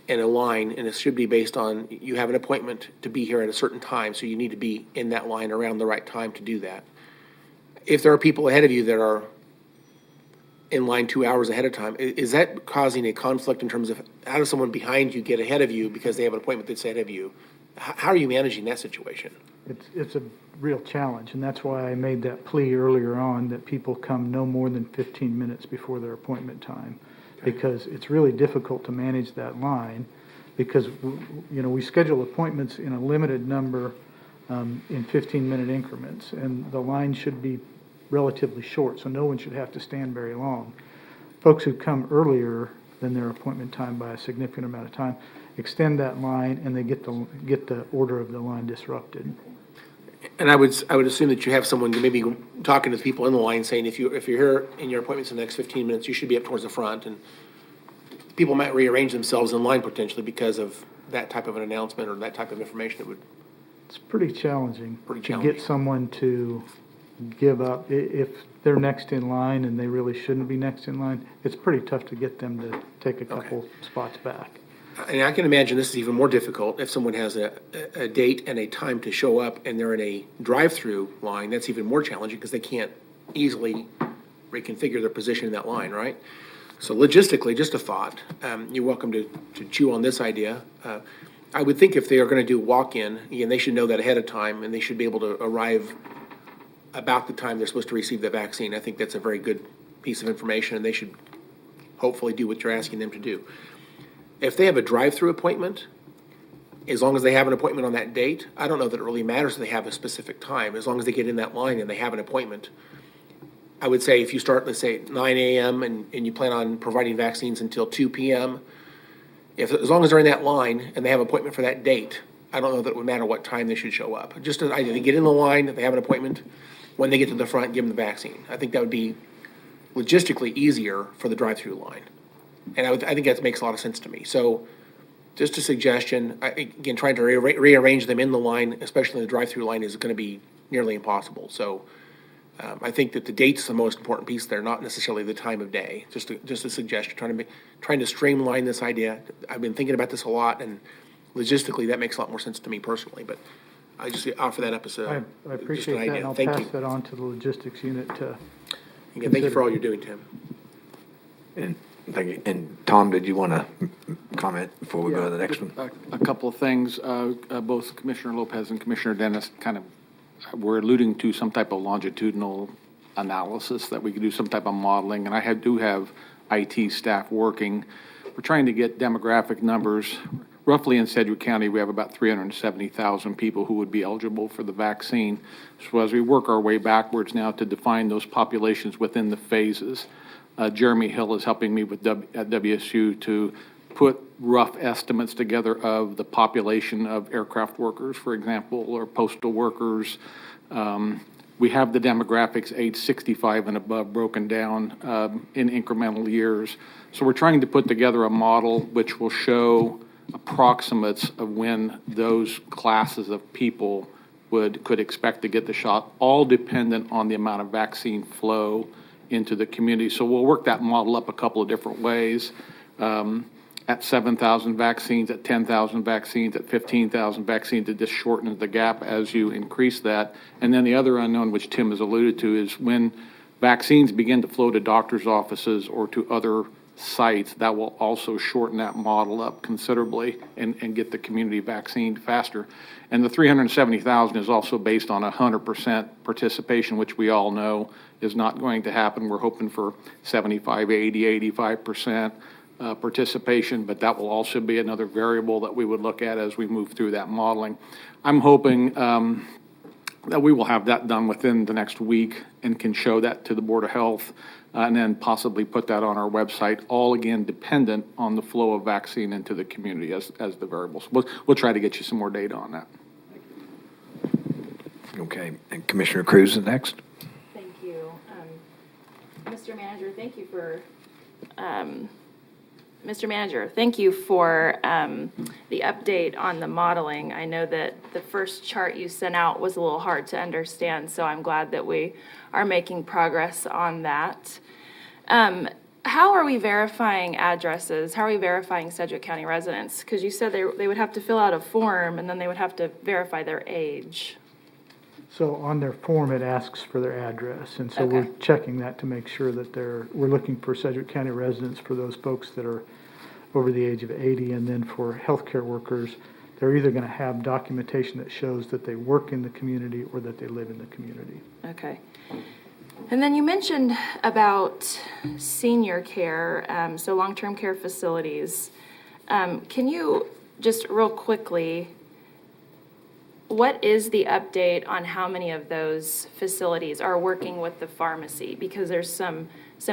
[SPEAKER 8] in a line, and it should be based on you have an appointment to be here at a certain time, so you need to be in that line around the right time to do that. If there are people ahead of you that are in line 2 hours ahead of time, is that causing a conflict in terms of how does someone behind you get ahead of you because they have an appointment that's ahead of you? How are you managing that situation?
[SPEAKER 10] It's a real challenge, and that's why I made that plea earlier on that people come no more than 15 minutes before their appointment time, because it's really difficult to manage that line, because we schedule appointments in a limited number in 15-minute increments, and the line should be relatively short, so no one should have to stand very long. Folks who come earlier than their appointment time by a significant amount of time extend that line, and they get the order of the line disrupted.
[SPEAKER 8] And I would assume that you have someone maybe talking to the people in the line saying, if you're here in your appointments in the next 15 minutes, you should be up towards the front, and people might rearrange themselves in line potentially because of that type of an announcement or that type of information.
[SPEAKER 10] It's pretty challenging to get someone to give up. If they're next in line and they really shouldn't be next in line, it's pretty tough to get them to take a couple spots back.
[SPEAKER 8] And I can imagine this is even more difficult if someone has a date and a time to show up and they're in a drive-through line. That's even more challenging because they can't easily reconfigure their position in that line, right? So logistically, just a thought. You're welcome to chew on this idea. I would think if they are going to do walk-in, again, they should know that ahead of time and they should be able to arrive about the time they're supposed to receive the vaccine. I think that's a very good piece of information and they should hopefully do what you're asking them to do. If they have a drive-through appointment, as long as they have an appointment on that date, I don't know that it really matters if they have a specific time. As long as they get in that line and they have an appointment, I would say if you start, let's say, 9 a.m. and you plan on providing vaccines until 2 p.m., as long as they're in that line and they have an appointment for that date, I don't know that it would matter what time they should show up. Just as they get in the line, if they have an appointment, when they get to the front, give them the vaccine. I think that would be logistically easier for the drive-through line. And I think that makes a lot of sense to me. So just a suggestion, again, trying to rearrange them in the line, especially in the drive-through line, is going to be nearly impossible. So I think that the date's the most important piece there, not necessarily the time of day. Just a suggestion, trying to streamline this idea. I've been thinking about this a lot, and logistically, that makes a lot more sense to me personally. But I just offer that up as
[SPEAKER 10] I
[SPEAKER 8] just an
[SPEAKER 10] appreciate that,
[SPEAKER 8] idea.
[SPEAKER 10] and I'll
[SPEAKER 8] Thank
[SPEAKER 10] pass
[SPEAKER 8] you.
[SPEAKER 10] that on to the logistics unit to
[SPEAKER 8] Again, thank you for all you're doing, Tim.
[SPEAKER 1] And thank you. And Tom, did you want to comment before we go to the next one?
[SPEAKER 3] A couple of things. Both Commissioner Lopez and Commissioner Dennis kind of were alluding to some type of longitudinal analysis that we could do, some type of modeling. And I do have IT staff working. We're trying to get demographic numbers. Roughly in Sedgwick County, we have about 370,000 people who would be eligible for the vaccine. So as we work our way backwards now to define those populations within the phases, Jeremy Hill is helping me with at WSU to put rough estimates together of the population of aircraft workers, for example, or postal workers. We have the demographics age 65 and above broken down in incremental years. So we're trying to put together a model which will show approximates of when those classes of people could expect to get the shot, all dependent on the amount of vaccine flow into the community. So we'll work that model up a couple of different ways. At 7,000 vaccines, at 10,000 vaccines, at 15,000 vaccines, to just shorten the gap as you increase that. And then the other unknown, which Tim has alluded to, is when vaccines begin to flow to doctors' offices or to other sites, that will also shorten that model up considerably and get the community vaccinated faster. And the 370,000 is also based on 100% participation, which we all know is not going to happen. We're hoping for 75, 80, 85% participation, but that will also be another variable that we would look at as we move through that modeling. I'm hoping that we will have that done within the next week and can show that to the Board of Health and then possibly put that on our website, all again dependent on the flow of vaccine into the community as the variables. We'll try to get you some more data on that.
[SPEAKER 1] Okay, and Commissioner Cruz is next.
[SPEAKER 2] Thank you. Mr. Manager, thank you for the update on the modeling. I know that the first chart you sent out was a little hard to understand, so I'm glad that we are making progress on that. How are we verifying addresses? How are we verifying Sedgwick County residents? Because you said they would have to fill out a form and then they would have to verify their age.
[SPEAKER 10] So on their form, it asks for their address, and so we're
[SPEAKER 2] Okay.
[SPEAKER 10] checking that to make sure that we're looking for Sedgwick County residents for those folks that are over the age of 80, and then for healthcare workers, they're either going to have documentation that shows that they work in the community or that they live in the community.
[SPEAKER 2] Okay. And then you mentioned about senior care, so long-term care facilities. Can you just real quickly, what is the update on how many of those facilities are working with the pharmacy? Because there's some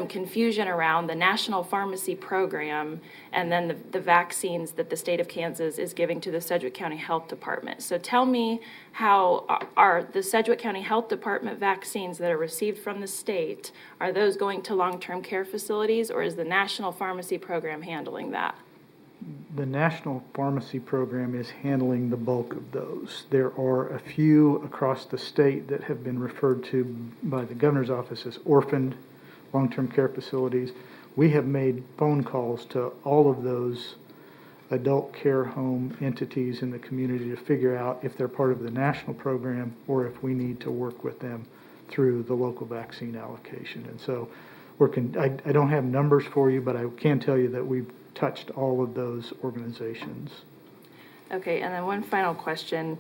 [SPEAKER 2] confusion around the National Pharmacy Program and then the vaccines that the state of Kansas is giving to the Sedgwick County Health Department. So tell me, how are the Sedgwick County Health Department vaccines that are received from the state, are those going to long-term care facilities, or is the National Pharmacy Program handling that?
[SPEAKER 10] The National Pharmacy Program is handling the bulk of those. There are a few across the state that have been referred to by the governor's office as orphaned long-term care facilities. We have made phone calls to all of those adult care home entities in the community to figure out if they're part of the national program or if we need to work with them through the local vaccine allocation. And so I don't have numbers for you, but I can tell you that we've touched all of those organizations.
[SPEAKER 2] Okay, and then one final question.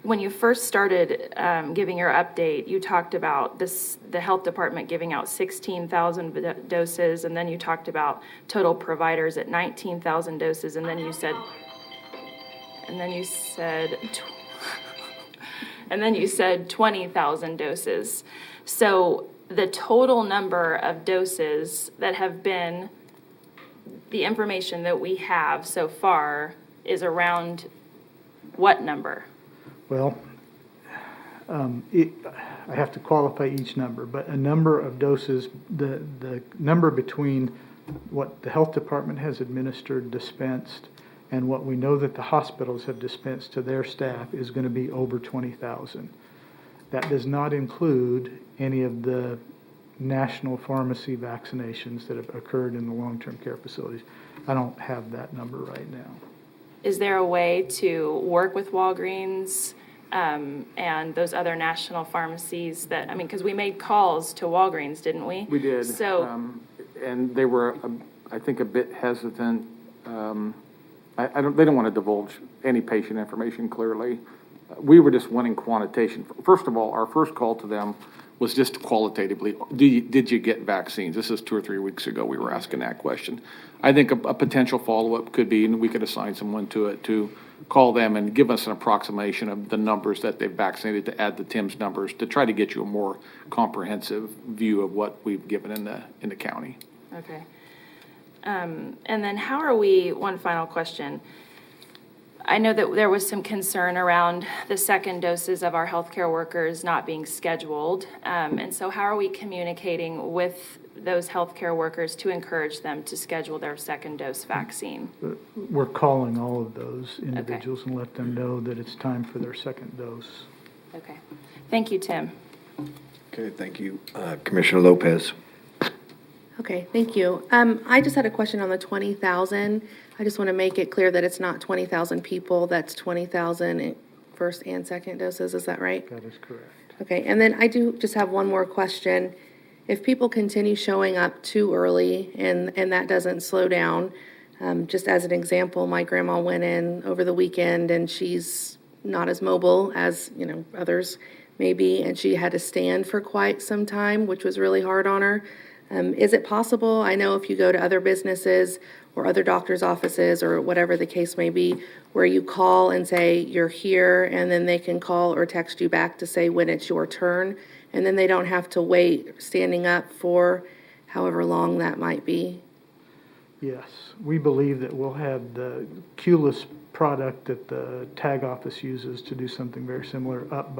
[SPEAKER 2] When you first started giving your update, you talked about the health department giving out 16,000 doses, and then you talked about total providers at 19,000 doses, and then you said 20,000 doses. So the total number of doses that have been, the information that we have so far is around what number?
[SPEAKER 10] Well, I have to qualify each number, but a number of doses, the number between what the health department has administered, dispensed, and what we know that the hospitals have dispensed to their staff is going to be over 20,000. That does not include any of the national pharmacy vaccinations that have occurred in the long-term care facilities. I don't have that number right now.
[SPEAKER 2] Is there a way to work with Walgreens and those other national pharmacies that, I mean, because we made calls to Walgreens, didn't we?
[SPEAKER 3] We did.
[SPEAKER 2] So,
[SPEAKER 3] And they were, I think, a bit hesitant. They don't want to divulge any patient information clearly. We were just wanting quantitation. First of all, our first call to them was just qualitatively, did you get vaccines? This is 2 or 3 weeks ago we were asking that question. I think a potential follow-up could be, and we could assign someone to it, to call them and give us an approximation of the numbers that they've vaccinated to add to Tim's numbers to try to get you a more comprehensive view of what we've given in the county.
[SPEAKER 2] okay. And then how are we, one final question. I know that there was some concern around the second doses of our healthcare workers not being scheduled. And so how are we communicating with those healthcare workers to encourage them to schedule their second dose vaccine?
[SPEAKER 10] We're calling all of those individuals and let them know that it's time for their second dose.
[SPEAKER 2] Okay. Thank you, Tim.
[SPEAKER 1] Okay, thank you. Commissioner Lopez.
[SPEAKER 6] Okay, thank you. I just had a question on the 20,000. I just want to make it clear that it's not 20,000 people, that's 20,000 first and second doses, is that right?
[SPEAKER 10] That is correct.
[SPEAKER 6] Okay, and then I do just have one more question. If people continue showing up too early and that doesn't slow down, just as an example, my grandma went in over the weekend and she's not as mobile as, others maybe, and she had to stand for quite some time, which was really hard on her. Is it possible, I know if you go to other businesses or other doctor's offices or whatever the case may be, where you call and say you're here and then they can call or text you back to say when it's your turn, and then they don't have to wait standing up for however long that might be?
[SPEAKER 10] Yes, we believe that we'll have the QLIS product that the tag office uses to do something very similar up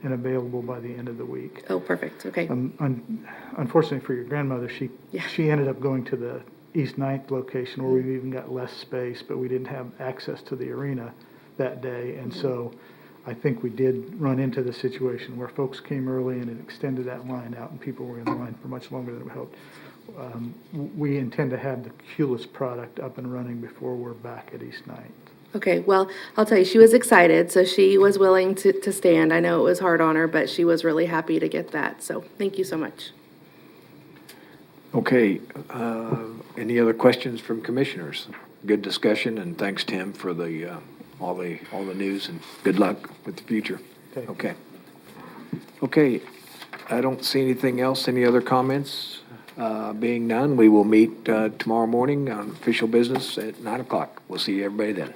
[SPEAKER 10] and available by the end of the week.
[SPEAKER 6] Oh, perfect, okay.
[SPEAKER 10] Unfortunately for your grandmother, she ended up going to the East 9th location where we've even got less space, but we didn't have access to the arena that day. And so I think we did run into the situation where folks came early and it extended that line out and people were in line for much longer than we hoped. We intend to have the QLIS product up and running before we're back at East 9th.
[SPEAKER 6] Okay, well, I'll tell you, she was excited, so she was willing to stand. I know it was hard on her, but she was really happy to get that, so thank you so much.
[SPEAKER 1] Okay, any other questions from commissioners? Good discussion, and thanks, Tim, for the all the news, and good luck with the future.
[SPEAKER 10] Okay.
[SPEAKER 1] Okay, I don't see anything else. Any other comments? Being none, we will meet tomorrow morning on official business at 9 o'clock. We'll see everybody then.